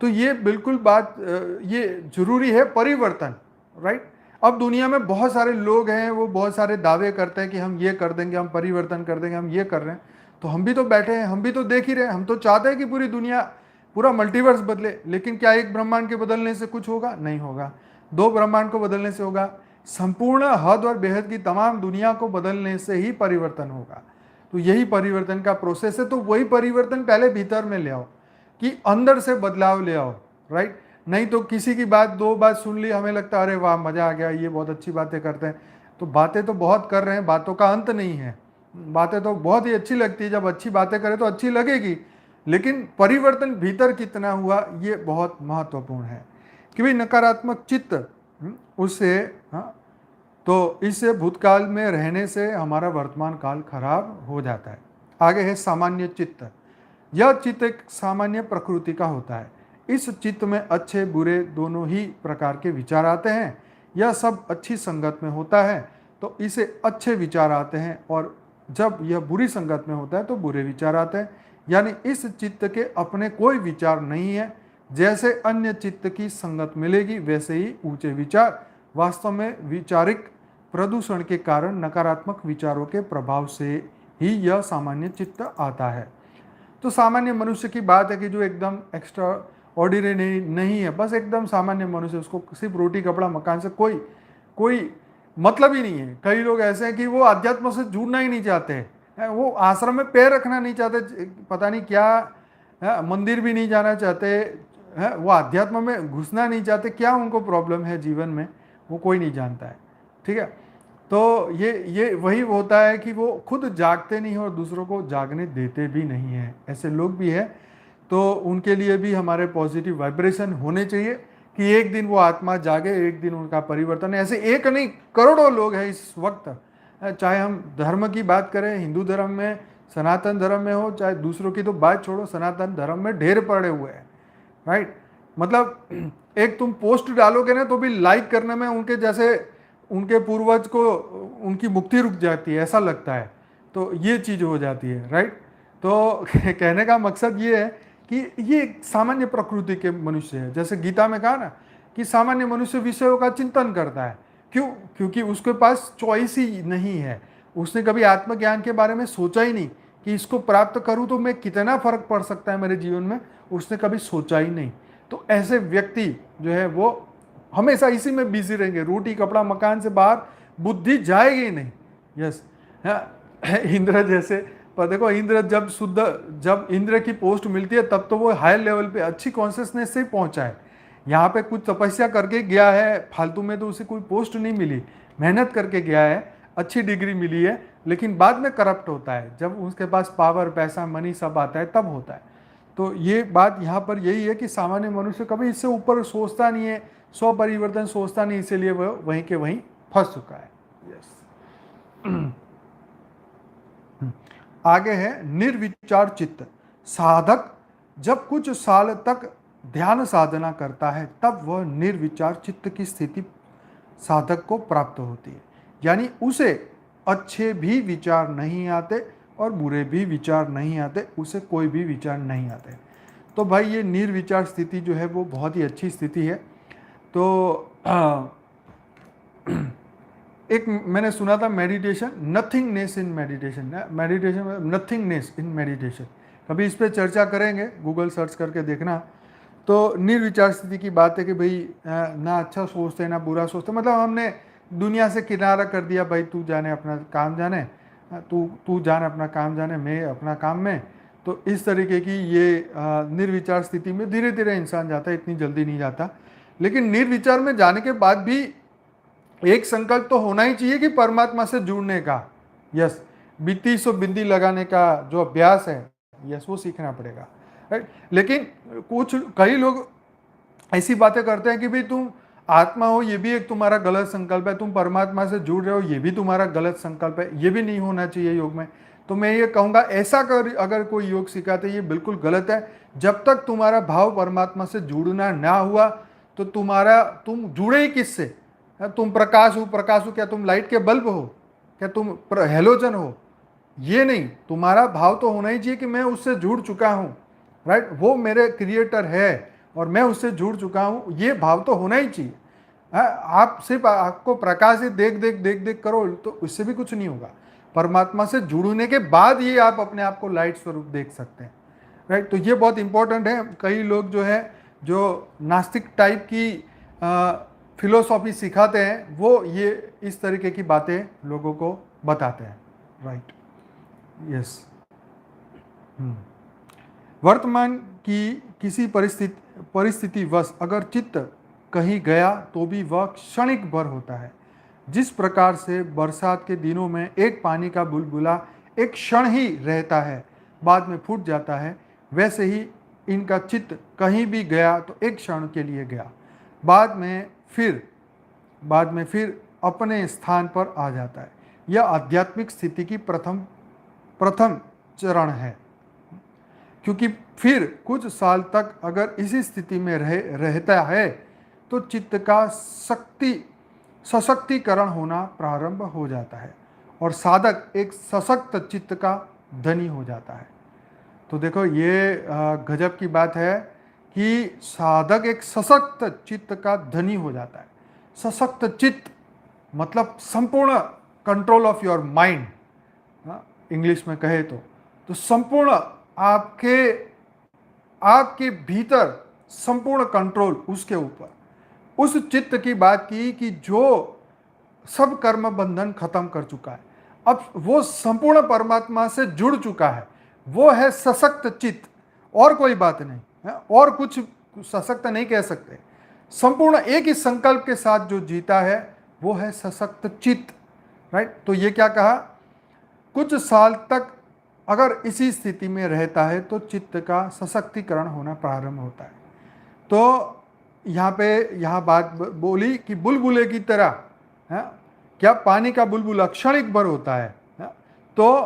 तो ये बिल्कुल बात ये जरूरी है परिवर्तन, राइट। अब दुनिया में बहुत सारे लोग हैं, वो बहुत सारे दावे करते हैं कि हम ये कर देंगे, हम परिवर्तन कर देंगे, हम ये कर रहे हैं। तो हम भी तो बैठे हैं, हम भी तो देख ही रहे हैं, हम तो चाहते हैं कि पूरी दुनिया, पूरा मल्टीवर्स बदले। लेकिन क्या एक ब्रह्मांड के बदलने से कुछ होगा? नहीं होगा। 2 ब्रह्मांड को बदलने से होगा? संपूर्ण हद और बेहद की तमाम दुनिया को बदलने से ही परिवर्तन होगा। तो यही परिवर्तन का प्रोसेस है। तो वही परिवर्तन पहले भीतर में ले आओ, कि अंदर से बदलाव ले आओ, राइट। नहीं तो किसी की बात 2 बात सुन ली, हमें लगता है अरे वाह मज़ा आ गया, ये बहुत अच्छी बातें करते हैं। तो बातें तो बहुत कर रहे हैं, बातों का अंत नहीं है। बातें तो बहुत ही अच्छी लगती है, जब अच्छी बातें करें तो अच्छी लगेगी, लेकिन परिवर्तन भीतर कितना हुआ ये बहुत महत्वपूर्ण है। कि भाई नकारात्मक चित्त उससे, हाँ, तो इससे भूतकाल में रहने से हमारा वर्तमान काल खराब हो जाता है। आगे है सामान्य चित्त। यह चित्त एक सामान्य प्रकृति का होता है। इस चित्त में अच्छे बुरे दोनों ही प्रकार के विचार आते हैं। यह सब अच्छी संगत में होता है तो इसे अच्छे विचार आते हैं, और जब यह बुरी संगत में होता है तो बुरे विचार आते हैं। यानी इस चित्त के अपने कोई विचार नहीं है। जैसे अन्य चित्त की संगत मिलेगी वैसे ही ऊंचे विचार। वास्तव में वैचारिक प्रदूषण के कारण नकारात्मक विचारों के प्रभाव से ही यह सामान्य चित्त आता है। तो सामान्य मनुष्य की बात है कि जो एकदम एक्स्ट्रा ऑर्डिनरी नहीं है, बस एकदम सामान्य मनुष्य, उसको सिर्फ रोटी कपड़ा मकान से कोई मतलब ही नहीं है। कई लोग ऐसे हैं कि वो अध्यात्म से जुड़ना ही नहीं चाहते हैं, वो आश्रम में पैर रखना नहीं चाहते, पता नहीं क्या, मंदिर भी नहीं जाना चाहते, है, वो अध्यात्म में घुसना नहीं चाहते, क्या उनको प्रॉब्लम है जीवन में वो कोई नहीं जानता है। ठीक है, तो ये वही होता है कि वो खुद जागते नहीं हैं और दूसरों को जागने देते भी नहीं हैं। ऐसे लोग भी हैं, तो उनके लिए भी हमारे पॉजिटिव वाइब्रेशन होने चाहिए कि एक दिन वो आत्मा जागे, एक दिन उनका परिवर्तन है। ऐसे एक नहीं, करोड़ों लोग हैं इस वक्त, चाहे हम धर्म की बात करें, हिंदू धर्म में, सनातन धर्म में हो, चाहे दूसरों की तो बात छोड़ो, सनातन धर्म में ढेर पड़े हुए हैं। राइट, मतलब एक तुम पोस्ट डालोगे ना तो भी लाइक करने में उनके जैसे उनके पूर्वज को उनकी मुक्ति रुक जाती है, ऐसा लगता है। तो ये चीज़ हो जाती है। राइट, तो कहने का मकसद ये है कि ये एक सामान्य प्रकृति के मनुष्य है। जैसे गीता में कहा ना कि सामान्य मनुष्य विषयों का चिंतन करता है। क्यों? क्योंकि उसके पास चॉइस ही नहीं है। उसने कभी आत्मज्ञान के बारे में सोचा ही नहीं कि इसको प्राप्त करूं तो मैं कितना फर्क पड़ सकता है मेरे जीवन में, उसने कभी सोचा ही नहीं। तो ऐसे व्यक्ति जो है वो हमेशा इसी में बिजी रहेंगे, रोटी कपड़ा मकान से बाहर बुद्धि जाएगी नहीं। यस, इंद्र जैसे, पर देखो इंद्र जब इंद्र की पोस्ट मिलती है तब तो वो हाई लेवल पे अच्छी कॉन्शियसनेस से ही पहुंचा है। यहाँ पे कुछ तपस्या करके गया है फालतू में, तो उसे कोई पोस्ट नहीं मिली, मेहनत करके गया है, अच्छी डिग्री मिली है, लेकिन बाद में करप्ट होता है। जब उसके पास पावर, पैसा, मनी सब आता है तब होता है। तो ये बात यहाँ पर यही है कि सामान्य मनुष्य कभी इससे ऊपर सोचता नहीं है, स्वपरिवर्तन सोचता नहीं, इसीलिए वह वहीं के वहीं फंस चुका है। यस, आगे है निर्विचार चित्त। साधक जब कुछ साल तक ध्यान साधना करता है तब वह निर्विचार चित्त की स्थिति साधक को प्राप्त होती है। यानी उसे अच्छे भी विचार नहीं आते और बुरे भी विचार नहीं आते, उसे कोई भी विचार नहीं आते। तो भाई ये निर्विचार स्थिति जो है वो बहुत ही अच्छी स्थिति है। तो एक मैंने सुना था meditation, nothingness in meditation, meditation nothingness in meditation, कभी इस पर चर्चा करेंगे, गूगल सर्च करके देखना। तो निर्विचार स्थिति की बात है कि भाई ना अच्छा सोचते ना बुरा सोचते, मतलब हमने दुनिया से किनारा कर दिया, भाई तू जाने अपना काम जाने, तू जाने अपना काम जाने, मैं अपना काम में। तो इस तरीके की ये निर्विचार स्थिति में धीरे धीरे इंसान जाता है, इतनी जल्दी नहीं जाता। लेकिन निर्विचार में जाने के बाद भी एक संकल्प तो होना ही चाहिए कि परमात्मा से जुड़ने का। यस, बित्ती सो बिंदी लगाने का जो अभ्यास है, यस, वो सीखना पड़ेगा। राइट, लेकिन कई लोग ऐसी बातें करते हैं कि भाई तुम आत्मा हो, ये भी एक तुम्हारा गलत संकल्प है, तुम परमात्मा से जुड़ रहे हो, ये भी तुम्हारा गलत संकल्प है, ये भी नहीं होना चाहिए योग में। तो मैं ये कहूँगा ऐसा कर अगर कोई योग सिखाते ये बिल्कुल गलत है। जब तक तुम्हारा भाव परमात्मा से जुड़ना ना हुआ तो तुम जुड़े ही किससे? तुम प्रकाश हो, क्या तुम लाइट के बल्ब हो, क्या तुम हेलोजन हो? ये नहीं, तुम्हारा भाव तो होना ही चाहिए कि मैं उससे जुड़ चुका हूँ। राइट, वो मेरे क्रिएटर है और मैं उससे जुड़ चुका हूँ, ये भाव तो होना ही चाहिए। आप सिर्फ आपको प्रकाश से देख देख करो तो उससे भी कुछ नहीं होगा। परमात्मा से जुड़ने के बाद ये आप अपने आप को लाइट स्वरूप देख सकते हैं। राइट, तो ये बहुत इंपॉर्टेंट है। कई लोग जो है जो नास्तिक टाइप की फिलोसॉफी सिखाते हैं वो ये इस तरीके की बातें लोगों को बताते हैं। Right, yes. वर्तमान की किसी परिस्थितिवश अगर चित्त कहीं गया तो भी वह क्षणिक भर होता है। जिस प्रकार से बरसात के दिनों में एक पानी का बुलबुला एक क्षण ही रहता है, बाद में फूट जाता है, वैसे ही इनका चित्त कहीं भी गया तो एक क्षण के लिए गया, बाद में फिर अपने स्थान पर आ जाता है। यह आध्यात्मिक स्थिति की प्रथम चरण है, क्योंकि फिर कुछ साल तक अगर इसी स्थिति में रहता है तो चित्त का सशक्तिकरण होना प्रारंभ हो जाता है और साधक एक सशक्त चित्त का धनी हो जाता है। तो देखो ये गजब की बात है कि साधक एक सशक्त चित्त का धनी हो जाता है। सशक्त चित्त मतलब संपूर्ण control of your mind, English में कहे तो संपूर्ण आपके भीतर संपूर्ण कंट्रोल उसके ऊपर। उस चित्त की बात की कि जो सब कर्म बंधन खत्म कर चुका है, अब वो संपूर्ण परमात्मा से जुड़ चुका है, वो है सशक्त चित्त, और कोई बात नहीं है, और कुछ सशक्त नहीं कह सकते, संपूर्ण एक ही संकल्प के साथ जो जीता है वो है सशक्त चित्त, राइट। तो ये क्या कहा, कुछ साल तक अगर इसी स्थिति में रहता है तो चित्त का सशक्तिकरण होना प्रारंभ होता है। तो यहाँ बात बोली कि बुलबुले की तरह है, क्या पानी का बुलबुला क्षणिक भर होता है, तो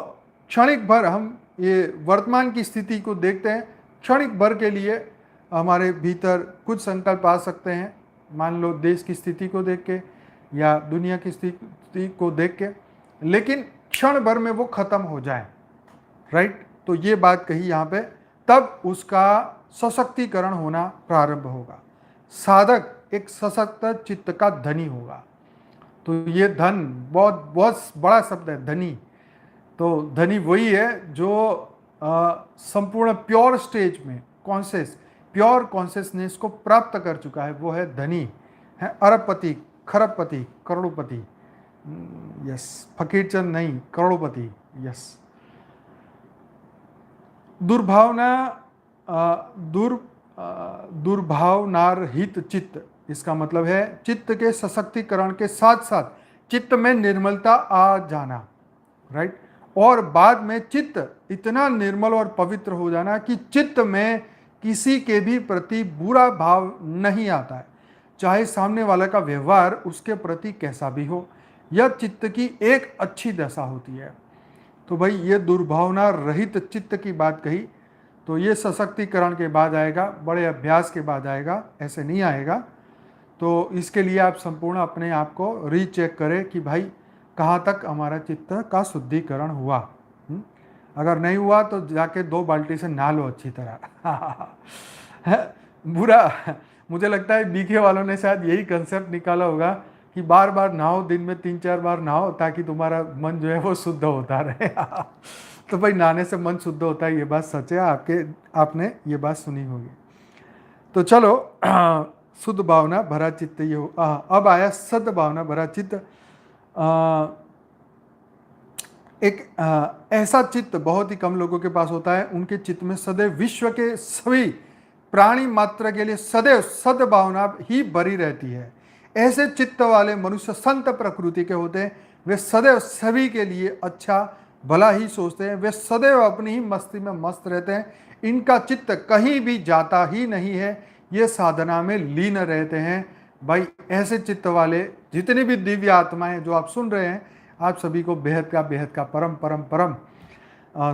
क्षणिक भर हम ये वर्तमान की स्थिति को देखते हैं, क्षणिक भर के लिए हमारे भीतर कुछ संकल्प आ सकते हैं, मान लो देश की स्थिति को देख के या दुनिया की स्थिति को देख के, लेकिन क्षण भर में वो खत्म हो जाए, राइट। तो ये बात कही यहाँ पे, तब उसका सशक्तिकरण होना प्रारंभ होगा। साधक एक सशक्त चित्त का धनी होगा। तो ये धन बहुत बहुत बड़ा शब्द है, धनी। तो धनी वही है जो संपूर्ण प्योर स्टेज में प्योर कॉन्शियसनेस को प्राप्त कर चुका है, वो है धनी, है अरबपति, खरबपति, करोड़पति, यस, फकीरचंद नहीं, करोड़पति, यस। दुर्भावनारहित चित्त, इसका मतलब है चित्त के सशक्तिकरण के साथ साथ चित्त में निर्मलता आ जाना, राइट। और बाद में चित्त इतना निर्मल और पवित्र हो जाना कि चित्त में किसी के भी प्रति बुरा भाव नहीं आता है, चाहे सामने वाले का व्यवहार उसके प्रति कैसा भी हो। यह चित्त की एक अच्छी दशा होती है। तो भाई ये दुर्भावना रहित चित्त की बात कही, तो ये सशक्तिकरण के बाद आएगा, बड़े अभ्यास के बाद आएगा, ऐसे नहीं आएगा। तो इसके लिए आप संपूर्ण अपने आप को रीचेक करें कि भाई कहाँ तक हमारा चित्त का शुद्धिकरण हुआ। अगर नहीं हुआ तो जाके 2 बाल्टी से नहा लो अच्छी तरह। बुरा, मुझे लगता है बीके वालों ने शायद यही कंसेप्ट निकाला होगा कि बार बार नहाओ, दिन में 3-4 बार नहाओ, ताकि तुम्हारा मन जो है वो शुद्ध होता रहे। तो भाई नहाने से मन शुद्ध होता है, ये बात सच है, आपने ये बात सुनी होगी। तो चलो, शुद्ध भावना भरा चित्त ये हो। अब आया सद भावना भरा चित्त। ऐसा चित्त बहुत ही कम लोगों के पास होता है। उनके चित्त में सदैव विश्व के सभी प्राणी मात्र के लिए सदैव सद्भावना ही भरी रहती है। ऐसे चित्त वाले मनुष्य संत प्रकृति के होते हैं। वे सदैव सभी के लिए अच्छा भला ही सोचते हैं। वे सदैव अपनी ही मस्ती में मस्त रहते हैं। इनका चित्त कहीं भी जाता ही नहीं है। ये साधना में लीन रहते हैं। भाई ऐसे चित्त वाले जितनी भी दिव्य आत्माएं जो आप सुन रहे हैं, आप सभी को बेहद का परम परम परम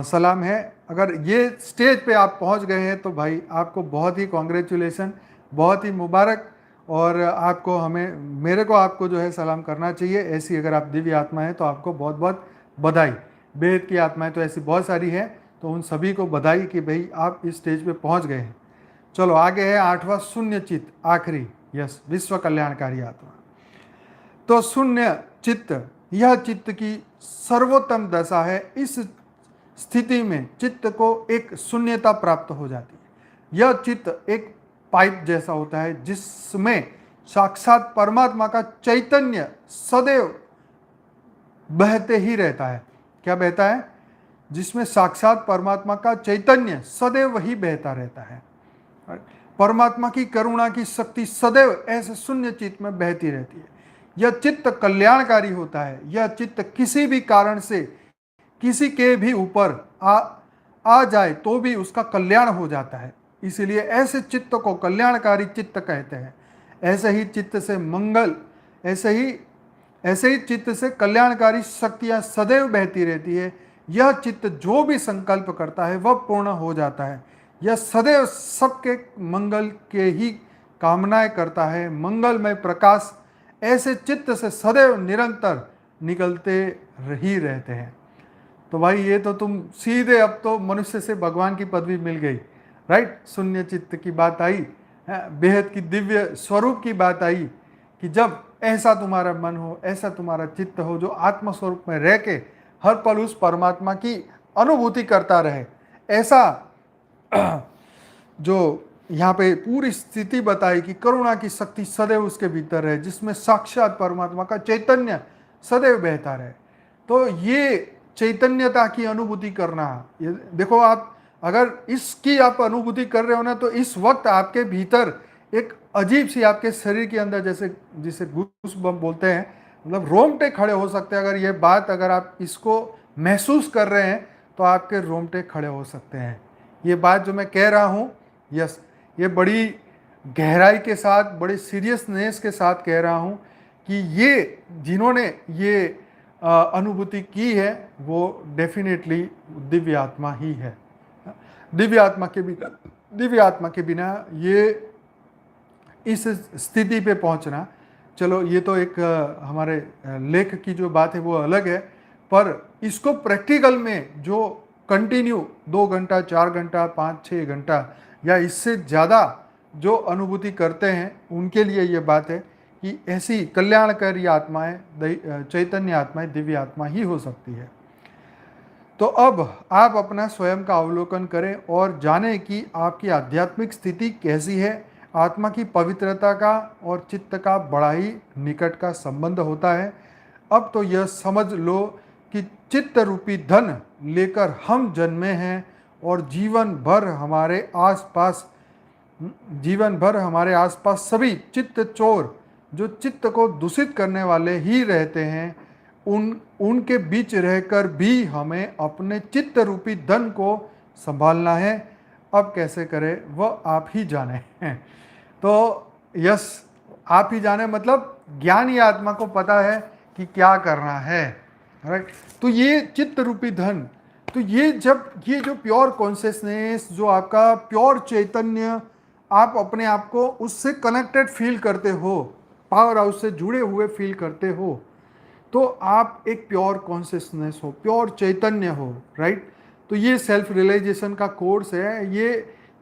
सलाम है। अगर ये स्टेज पे आप पहुंच गए हैं तो भाई आपको बहुत ही कॉन्ग्रेचुलेसन, बहुत ही मुबारक। और आपको मेरे को आपको जो है सलाम करना चाहिए। ऐसी अगर आप दिव्य आत्मा है तो आपको बहुत बहुत बधाई। बेहद की आत्माएं तो ऐसी बहुत सारी हैं, तो उन सभी को बधाई कि भाई आप इस स्टेज पे पहुंच गए हैं। चलो आगे है 8वां शून्य चित्त, आखिरी, यस, विश्व कल्याणकारी आत्मा। तो शून्य चित्त, यह चित्त की सर्वोत्तम दशा है। इस स्थिति में चित्त को एक शून्यता प्राप्त हो जाती है। यह चित्त एक पाइप जैसा होता है जिसमें साक्षात परमात्मा का चैतन्य सदैव बहते ही रहता है। क्या बहता है? जिसमें साक्षात परमात्मा का चैतन्य सदैव ही बहता रहता है। परमात्मा की करुणा की शक्ति सदैव ऐसे शून्य चित्त में बहती रहती है। यह चित्त कल्याणकारी होता है। यह चित्त किसी भी कारण से किसी के भी ऊपर आ जाए तो भी उसका कल्याण हो जाता है। इसीलिए ऐसे चित्त को कल्याणकारी चित्त कहते हैं। ऐसे ही चित्त से मंगल, ऐसे ही चित्त से कल्याणकारी शक्तियां सदैव बहती रहती है। यह चित्त जो भी संकल्प करता है वह पूर्ण हो जाता है। यह सदैव सबके मंगल के ही कामनाएं करता है। मंगलमय प्रकाश ऐसे चित्त से सदैव निरंतर निकलते ही रहते हैं। तो भाई ये तो तुम सीधे अब तो मनुष्य से भगवान की पदवी मिल गई, राइट। शून्य चित्त की बात आई, बेहद की दिव्य स्वरूप की बात आई कि जब ऐसा तुम्हारा मन हो, ऐसा तुम्हारा चित्त हो जो आत्मस्वरूप में रह के हर पल उस परमात्मा की अनुभूति करता रहे। ऐसा जो यहाँ पे पूरी स्थिति बताई कि करुणा की शक्ति सदैव उसके भीतर है, जिसमें साक्षात परमात्मा का चैतन्य सदैव बहता रहे। तो ये चैतन्यता की अनुभूति करना, ये देखो, आप अगर इसकी आप अनुभूति कर रहे हो ना, तो इस वक्त आपके भीतर एक अजीब सी आपके शरीर के अंदर, जैसे जिसे गूस बम्प बोलते हैं, मतलब रोंगटे खड़े हो सकते हैं। अगर ये बात, अगर आप इसको महसूस कर रहे हैं तो आपके रोंगटे खड़े हो सकते हैं। ये बात जो मैं कह रहा हूँ, यस, ये बड़ी गहराई के साथ, बड़ी सीरियसनेस के साथ कह रहा हूँ कि ये जिन्होंने ये अनुभूति की है वो डेफिनेटली दिव्य आत्मा ही है। दिव्य आत्मा के बिना ये इस स्थिति पे पहुंचना, चलो ये तो एक हमारे लेख की जो बात है वो अलग है, पर इसको प्रैक्टिकल में जो कंटिन्यू 2 घंटा, 4 घंटा, 5-6 घंटा या इससे ज़्यादा जो अनुभूति करते हैं, उनके लिए ये बात है कि ऐसी कल्याणकारी आत्माएं, चैतन्य आत्माएं, दिव्य आत्मा ही हो सकती है। तो अब आप अपना स्वयं का अवलोकन करें और जानें कि आपकी आध्यात्मिक स्थिति कैसी है। आत्मा की पवित्रता का और चित्त का बड़ा ही निकट का संबंध होता है। अब तो यह समझ लो कि चित्त रूपी धन लेकर हम जन्मे हैं और जीवन भर हमारे आसपास सभी चित्त चोर जो चित्त को दूषित करने वाले ही रहते हैं, उनके बीच रहकर भी हमें अपने चित्त रूपी धन को संभालना है। अब कैसे करें वह आप ही जाने। तो यस, आप ही जाने मतलब ज्ञानी आत्मा को पता है कि क्या करना है, राइट। तो ये चित्त रूपी धन, तो ये जो प्योर कॉन्शियसनेस, जो आपका प्योर चैतन्य, आप अपने आप को उससे कनेक्टेड फील करते हो, पावर हाउस से जुड़े हुए फील करते हो, तो आप एक प्योर कॉन्शियसनेस हो, प्योर चैतन्य हो, राइट। तो ये सेल्फ रियलाइजेशन का कोर्स है। ये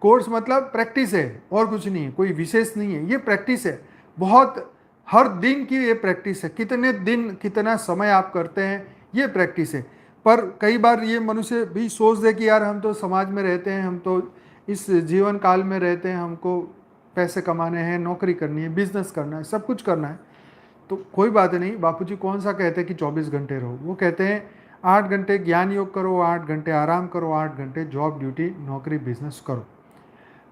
कोर्स मतलब प्रैक्टिस है और कुछ नहीं है, कोई विशेष नहीं है, ये प्रैक्टिस है। बहुत हर दिन की ये प्रैक्टिस है। कितने दिन, कितना समय आप करते हैं, ये प्रैक्टिस है। पर कई बार ये मनुष्य भी सोच दे कि यार हम तो समाज में रहते हैं, हम तो इस जीवन काल में रहते हैं, हमको पैसे कमाने हैं, नौकरी करनी है, बिजनेस करना है, सब कुछ करना है। तो कोई बात नहीं, बापूजी कौन सा कहते हैं कि 24 घंटे रहो। वो कहते हैं 8 घंटे ज्ञान योग करो, 8 घंटे आराम करो, 8 घंटे जॉब ड्यूटी नौकरी बिजनेस करो।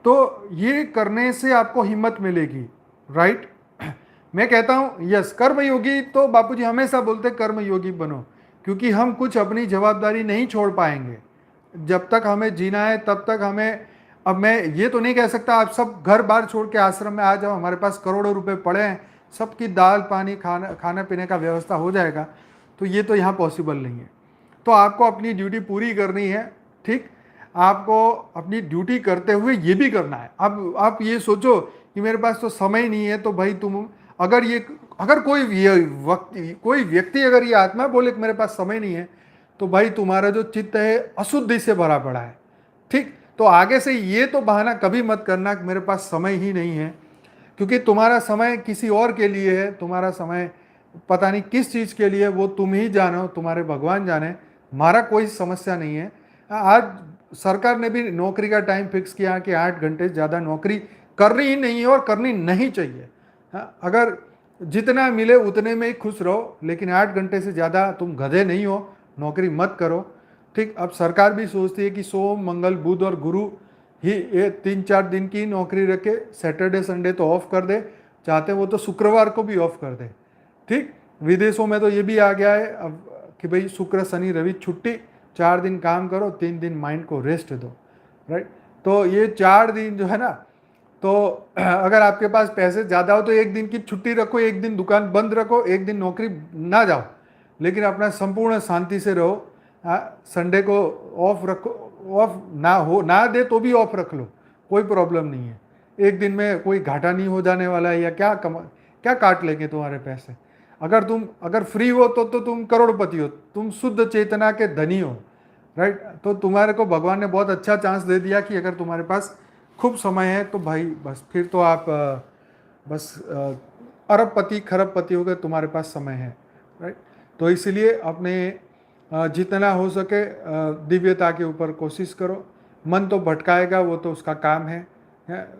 तो ये करने से आपको हिम्मत मिलेगी, राइट। मैं कहता हूँ यस, कर्मयोगी, तो बापूजी हमेशा बोलते कर्मयोगी बनो, क्योंकि हम कुछ अपनी जवाबदारी नहीं छोड़ पाएंगे। जब तक हमें जीना है तब तक हमें, अब मैं ये तो नहीं कह सकता आप सब घर बार छोड़ के आश्रम में आ जाओ, हमारे पास करोड़ों रुपए पड़े हैं, सबकी दाल पानी खाना पीने का व्यवस्था हो जाएगा, तो ये तो यहाँ पॉसिबल नहीं है। तो आपको अपनी ड्यूटी पूरी करनी है, ठीक। आपको अपनी ड्यूटी करते हुए ये भी करना है। अब आप ये सोचो कि मेरे पास तो समय नहीं है, तो भाई तुम अगर कोई व्यक्ति अगर ये आत्मा बोले कि मेरे पास समय नहीं है, तो भाई तुम्हारा जो चित्त है अशुद्धि से भरा पड़ा है, ठीक। तो आगे से ये तो बहाना कभी मत करना कि मेरे पास समय ही नहीं है, क्योंकि तुम्हारा समय किसी और के लिए है। तुम्हारा समय पता नहीं किस चीज़ के लिए, वो तुम ही जानो, तुम्हारे भगवान जाने। हमारा कोई समस्या नहीं है। आज सरकार ने भी नौकरी का टाइम फिक्स किया कि 8 घंटे से ज़्यादा नौकरी करनी ही नहीं है और करनी नहीं चाहिए। हाँ, अगर जितना मिले उतने में ही खुश रहो, लेकिन 8 घंटे से ज़्यादा तुम गधे नहीं हो, नौकरी मत करो, ठीक। अब सरकार भी सोचती है कि सोम, मंगल, बुध और गुरु ही ये 3-4 दिन की नौकरी रखे, सैटरडे संडे तो ऑफ कर दे, चाहते वो तो शुक्रवार को भी ऑफ कर दे, ठीक। विदेशों में तो ये भी आ गया है अब कि भाई शुक्र शनि रवि छुट्टी, 4 दिन काम करो, 3 दिन माइंड को रेस्ट दो, राइट। तो ये 4 दिन जो है ना, तो अगर आपके पास पैसे ज़्यादा हो तो 1 दिन की छुट्टी रखो, 1 दिन दुकान बंद रखो, 1 दिन नौकरी ना जाओ, लेकिन अपना संपूर्ण शांति से रहो। संडे को ऑफ रखो, ऑफ ना दे तो भी ऑफ रख लो, कोई प्रॉब्लम नहीं है। 1 दिन में कोई घाटा नहीं हो जाने वाला है, या क्या काट लेंगे तुम्हारे पैसे। अगर फ्री हो तो तुम करोड़पति हो, तुम शुद्ध चेतना के धनी हो, राइट। तो तुम्हारे को भगवान ने बहुत अच्छा चांस दे दिया कि अगर तुम्हारे पास खूब समय है तो भाई बस फिर तो आप बस अरबपति खरबपति हो गए, तुम्हारे पास समय है, राइट। तो इसलिए अपने जितना हो सके दिव्यता के ऊपर कोशिश करो। मन तो भटकाएगा, वो तो उसका काम है,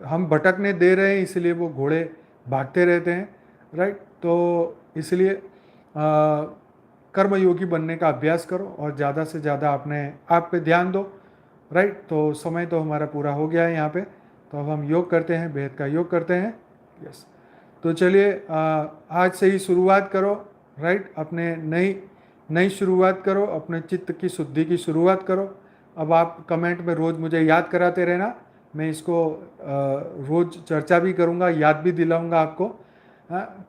हम भटकने दे रहे हैं, इसलिए वो घोड़े भागते रहते हैं, राइट। तो इसलिए कर्मयोगी बनने का अभ्यास करो और ज़्यादा से ज़्यादा अपने आप पे ध्यान दो। राइट। तो समय तो हमारा पूरा हो गया है यहाँ पे, तो अब हम योग करते हैं, बेहद का योग करते हैं। यस, तो चलिए आज से ही शुरुआत करो, राइट। अपने नई नई शुरुआत करो, अपने चित्त की शुद्धि की शुरुआत करो। अब आप कमेंट में रोज़ मुझे याद कराते रहना, मैं इसको रोज़ चर्चा भी करूँगा, याद भी दिलाऊँगा आपको।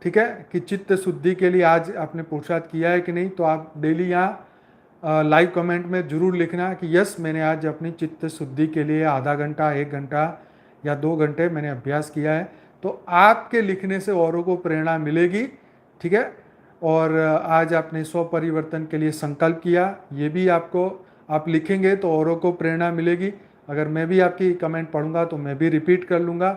ठीक है, कि चित्त शुद्धि के लिए आज आपने पुरुषार्थ किया है कि नहीं। तो आप डेली यहाँ लाइव कमेंट में ज़रूर लिखना कि यस, मैंने आज अपनी चित्त शुद्धि के लिए आधा घंटा, 1 घंटा या 2 घंटे मैंने अभ्यास किया है। तो आपके लिखने से औरों को प्रेरणा मिलेगी। ठीक है, और आज आपने स्व परिवर्तन के लिए संकल्प किया, ये भी आपको आप लिखेंगे तो औरों को प्रेरणा मिलेगी। अगर मैं भी आपकी कमेंट पढ़ूंगा तो मैं भी रिपीट कर लूँगा,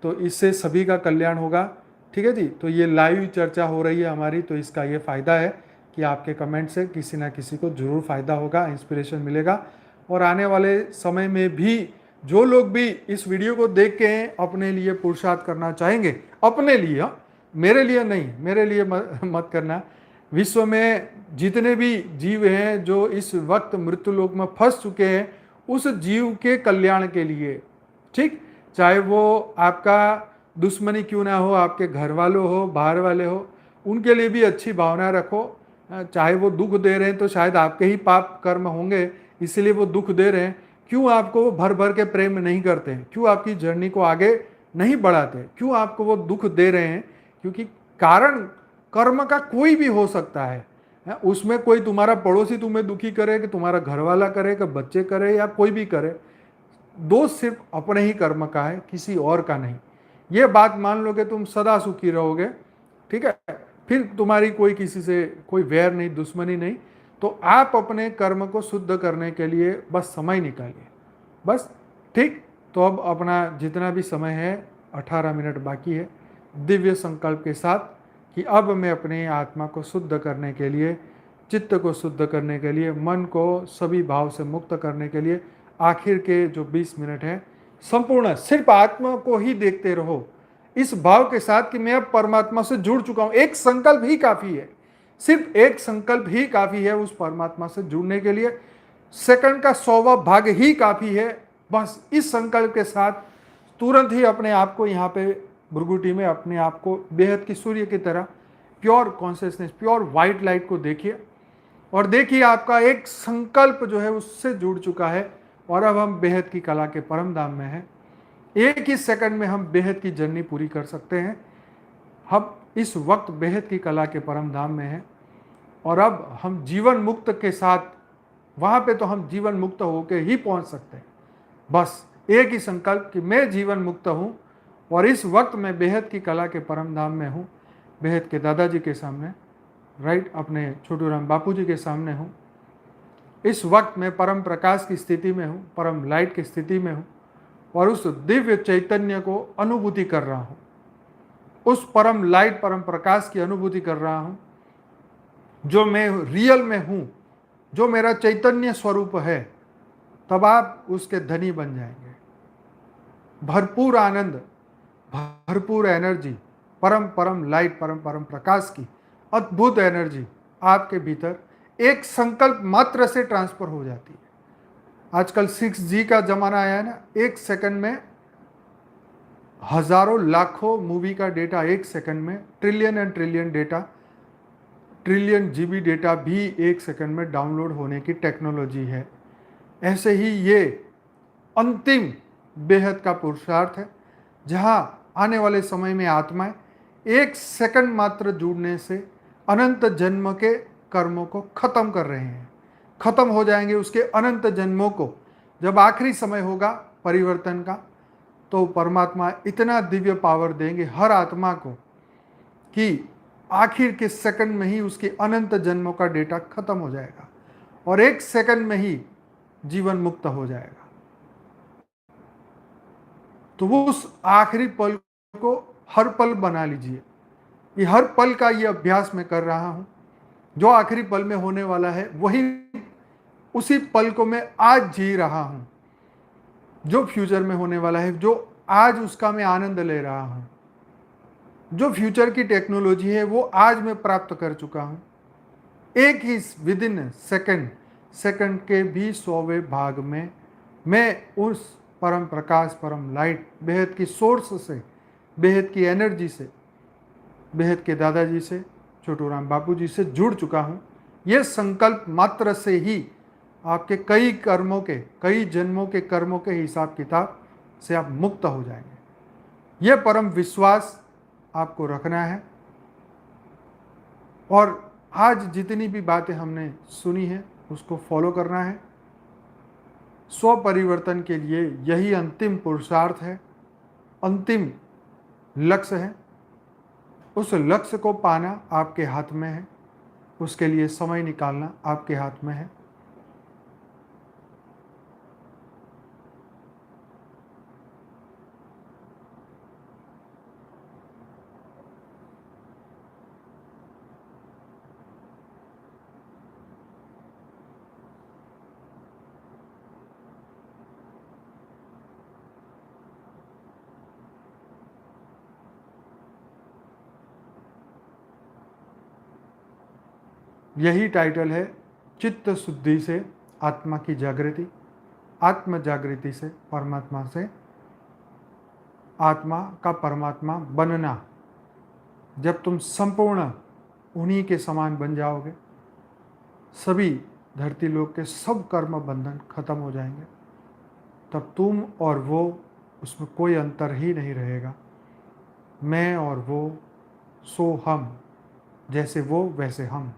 तो इससे सभी का कल्याण होगा। ठीक है जी, तो ये लाइव चर्चा हो रही है हमारी, तो इसका ये फ़ायदा है कि आपके कमेंट से किसी ना किसी को ज़रूर फ़ायदा होगा, इंस्पिरेशन मिलेगा। और आने वाले समय में भी जो लोग भी इस वीडियो को देख के अपने लिए पुरुषार्थ करना चाहेंगे, अपने लिए, मेरे लिए नहीं, मेरे लिए मत करना। विश्व में जितने भी जीव हैं जो इस वक्त मृत्यु लोक में फंस चुके हैं, उस जीव के कल्याण के लिए, ठीक, चाहे वो आपका दुश्मनी क्यों ना हो, आपके घर वालों हो, बाहर वाले हो, उनके लिए भी अच्छी भावना रखो। चाहे वो दुख दे रहे हैं तो शायद आपके ही पाप कर्म होंगे, इसलिए वो दुख दे रहे हैं। क्यों आपको वो भर भर के प्रेम नहीं करते हैं, क्यों आपकी जर्नी को आगे नहीं बढ़ाते, क्यों आपको वो दुख दे रहे हैं? क्योंकि कारण कर्म का कोई भी हो सकता है। उसमें कोई तुम्हारा पड़ोसी तुम्हें दुखी करे, कि तुम्हारा घर वाला करे, कि बच्चे करे, या कोई भी करे, दोष सिर्फ अपने ही कर्म का है, किसी और का नहीं। ये बात मान लो कि तुम सदा सुखी रहोगे। ठीक है, फिर तुम्हारी कोई किसी से कोई वैर नहीं, दुश्मनी नहीं। तो आप अपने कर्म को शुद्ध करने के लिए बस समय निकालिए, बस। ठीक, तो अब अपना जितना भी समय है, 18 मिनट बाकी है, दिव्य संकल्प के साथ कि अब मैं अपने आत्मा को शुद्ध करने के लिए, चित्त को शुद्ध करने के लिए, मन को सभी भाव से मुक्त करने के लिए आखिर के जो 20 मिनट है, संपूर्ण सिर्फ आत्मा को ही देखते रहो, इस भाव के साथ कि मैं अब परमात्मा से जुड़ चुका हूं। एक संकल्प ही काफी है, सिर्फ एक संकल्प ही काफी है उस परमात्मा से जुड़ने के लिए। सेकंड का 100वां भाग ही काफी है। बस इस संकल्प के साथ तुरंत ही अपने आप को यहाँ पे भृगुटी में अपने आप को बेहद की सूर्य की तरह pure consciousness, pure white light को देखिए, और देखिए आपका एक संकल्प जो है उससे जुड़ चुका है, और अब हम बेहद की कला के परम धाम में हैं। एक ही सेकंड में हम बेहद की जर्नी पूरी कर सकते हैं। हम इस वक्त बेहद की कला के परम धाम में हैं, और अब हम जीवन मुक्त के साथ वहाँ पे तो हम जीवन मुक्त होकर ही पहुँच सकते हैं। बस एक ही संकल्प कि मैं जीवन मुक्त हूँ, और इस वक्त मैं बेहद की कला के परम धाम में हूँ, बेहद के दादाजी के सामने, राइट, अपने छोटू राम बापू जी के सामने हूँ। इस वक्त मैं परम प्रकाश की स्थिति में हूँ, परम लाइट की स्थिति में हूँ, और उस दिव्य चैतन्य को अनुभूति कर रहा हूँ, उस परम लाइट, परम प्रकाश की अनुभूति कर रहा हूँ, जो मैं रियल में हूँ, जो मेरा चैतन्य स्वरूप है। तब आप उसके धनी बन जाएंगे। भरपूर आनंद, भरपूर एनर्जी, परम परम लाइट, परम परम प्रकाश की अद्भुत एनर्जी आपके भीतर एक संकल्प मात्र से ट्रांसफर हो जाती है। आजकल 6G का जमाना आया है ना, एक सेकंड में हजारों लाखों मूवी का डेटा, एक सेकंड में trillion and trillion data, trillion GB data भी एक सेकंड में डाउनलोड होने की टेक्नोलॉजी है। ऐसे ही ये अंतिम बेहद का पुरुषार्थ है, जहां आने वाले समय में आत्माएं एक सेकंड मात्र जुड़ने से अनंत जन्म के कर्मों को खत्म कर रहे हैं, खत्म हो जाएंगे उसके अनंत जन्मों को। जब आखिरी समय होगा परिवर्तन का, तो परमात्मा इतना दिव्य पावर देंगे हर आत्मा को कि आखिर के सेकंड में ही उसके अनंत जन्मों का डेटा खत्म हो जाएगा, और एक सेकंड में ही जीवन मुक्त हो जाएगा। तो वो उस आखिरी पल को हर पल बना लीजिए। ये हर पल का ये अभ्यास मैं कर रहा हूं। जो आखिरी पल में होने वाला है वही, उसी पल को मैं आज जी रहा हूं। जो फ्यूचर में होने वाला है, जो आज उसका मैं आनंद ले रहा हूं। जो फ्यूचर की टेक्नोलॉजी है वो आज मैं प्राप्त कर चुका हूं। एक ही विद इन सेकंड, सेकंड के भी 100वें भाग में मैं उस परम प्रकाश, परम लाइट, बेहद की सोर्स से, बेहद की एनर्जी से, बेहद के दादाजी से, छोटू राम बापू जी से जुड़ चुका हूँ। ये संकल्प मात्र से ही आपके कई कर्मों के, कई जन्मों के कर्मों के हिसाब किताब से आप मुक्त हो जाएंगे। ये परम विश्वास आपको रखना है। और आज जितनी भी बातें हमने सुनी है उसको फॉलो करना है। स्व परिवर्तन के लिए यही अंतिम पुरुषार्थ है, अंतिम लक्ष्य है। उस लक्ष्य को पाना आपके हाथ में है, उसके लिए समय निकालना आपके हाथ में है। यही टाइटल है, चित्त शुद्धि से आत्मा की जागृति, आत्म जागृति से परमात्मा से आत्मा का परमात्मा बनना। जब तुम संपूर्ण उन्हीं के समान बन जाओगे, सभी धरती लोक के सब कर्म बंधन खत्म हो जाएंगे। तब तुम और वो, उसमें कोई अंतर ही नहीं रहेगा। मैं और वो, सो हम, जैसे वो वैसे हम।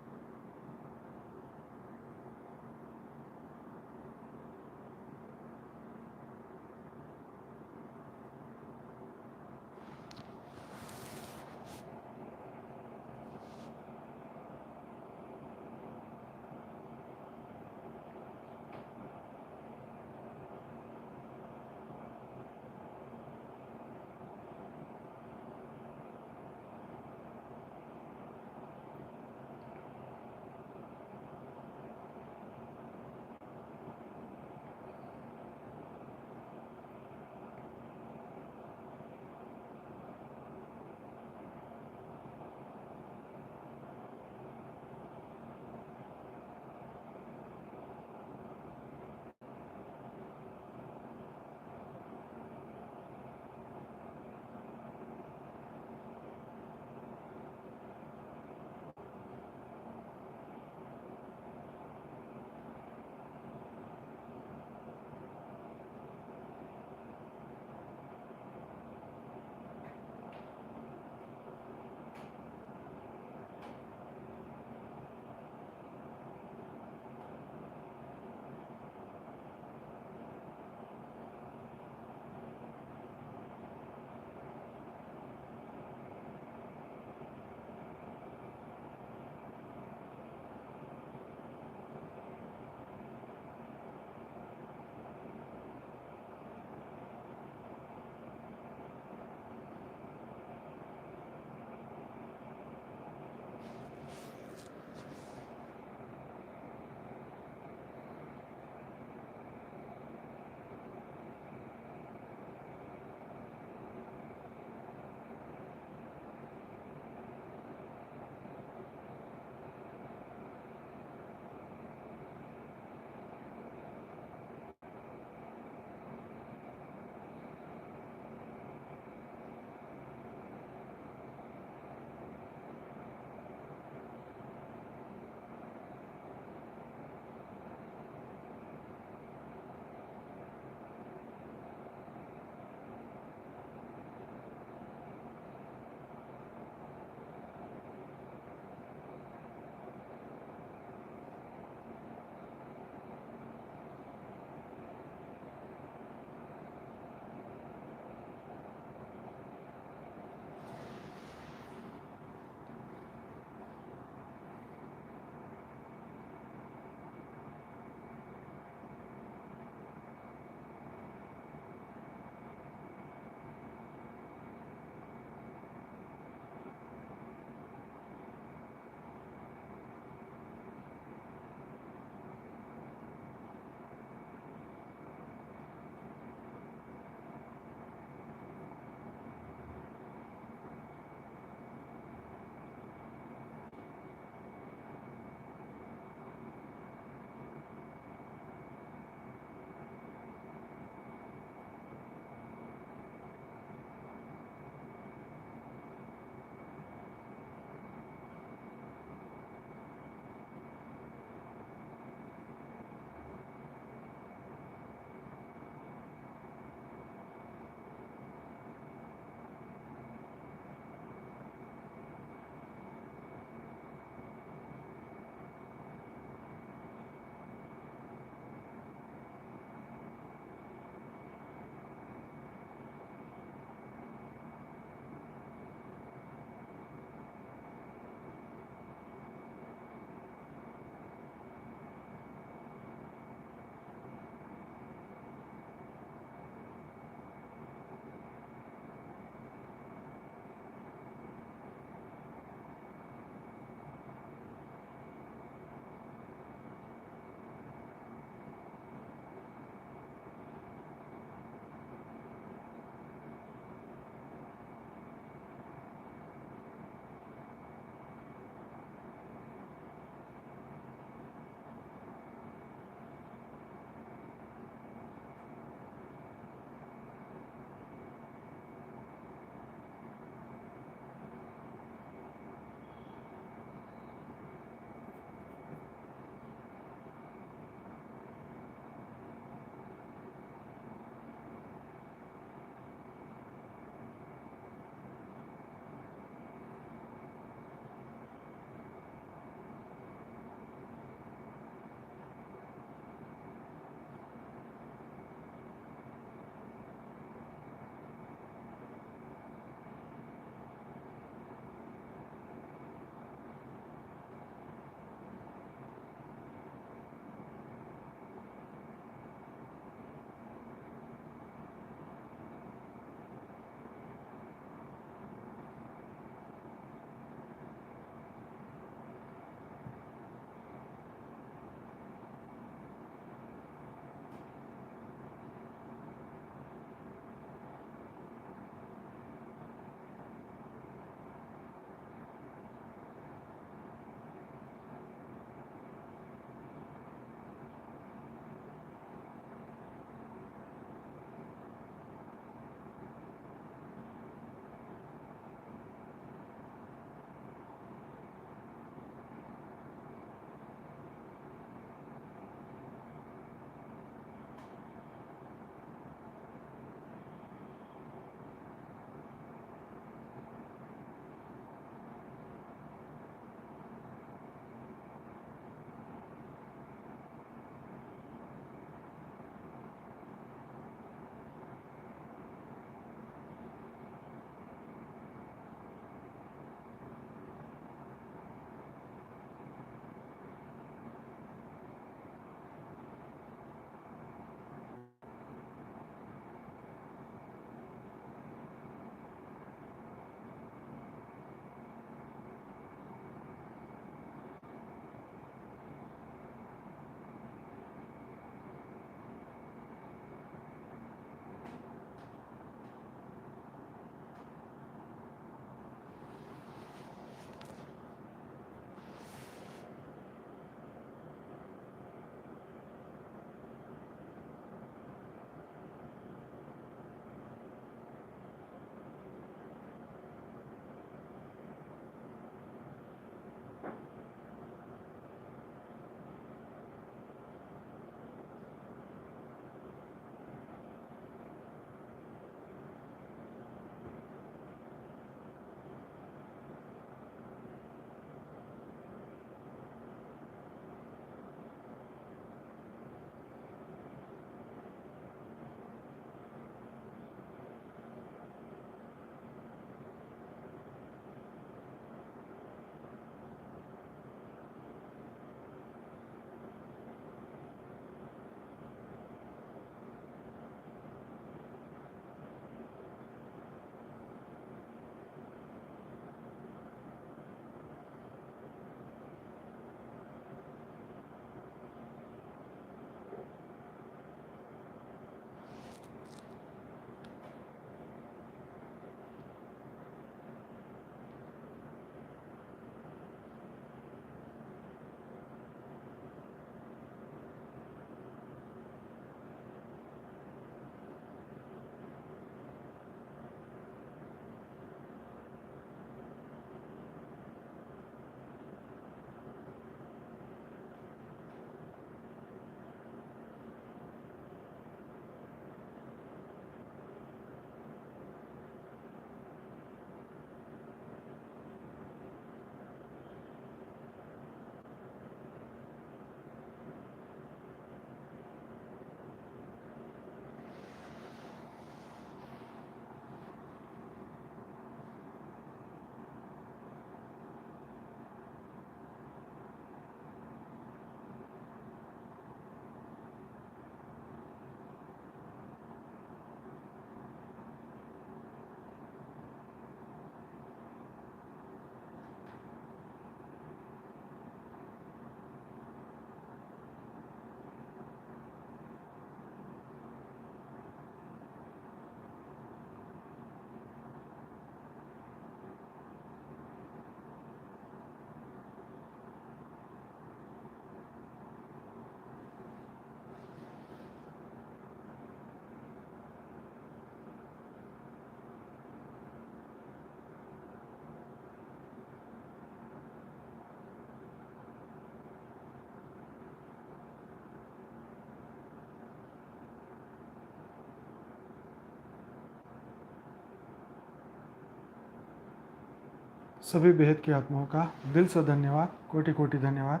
सभी बेहद की आत्माओं का दिल से धन्यवाद, कोटि कोटि धन्यवाद।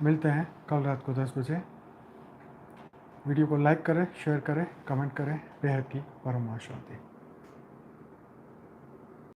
मिलते हैं कल रात को 10 बजे। वीडियो को लाइक करें, शेयर करें, कमेंट करें। बेहद की परम शांति।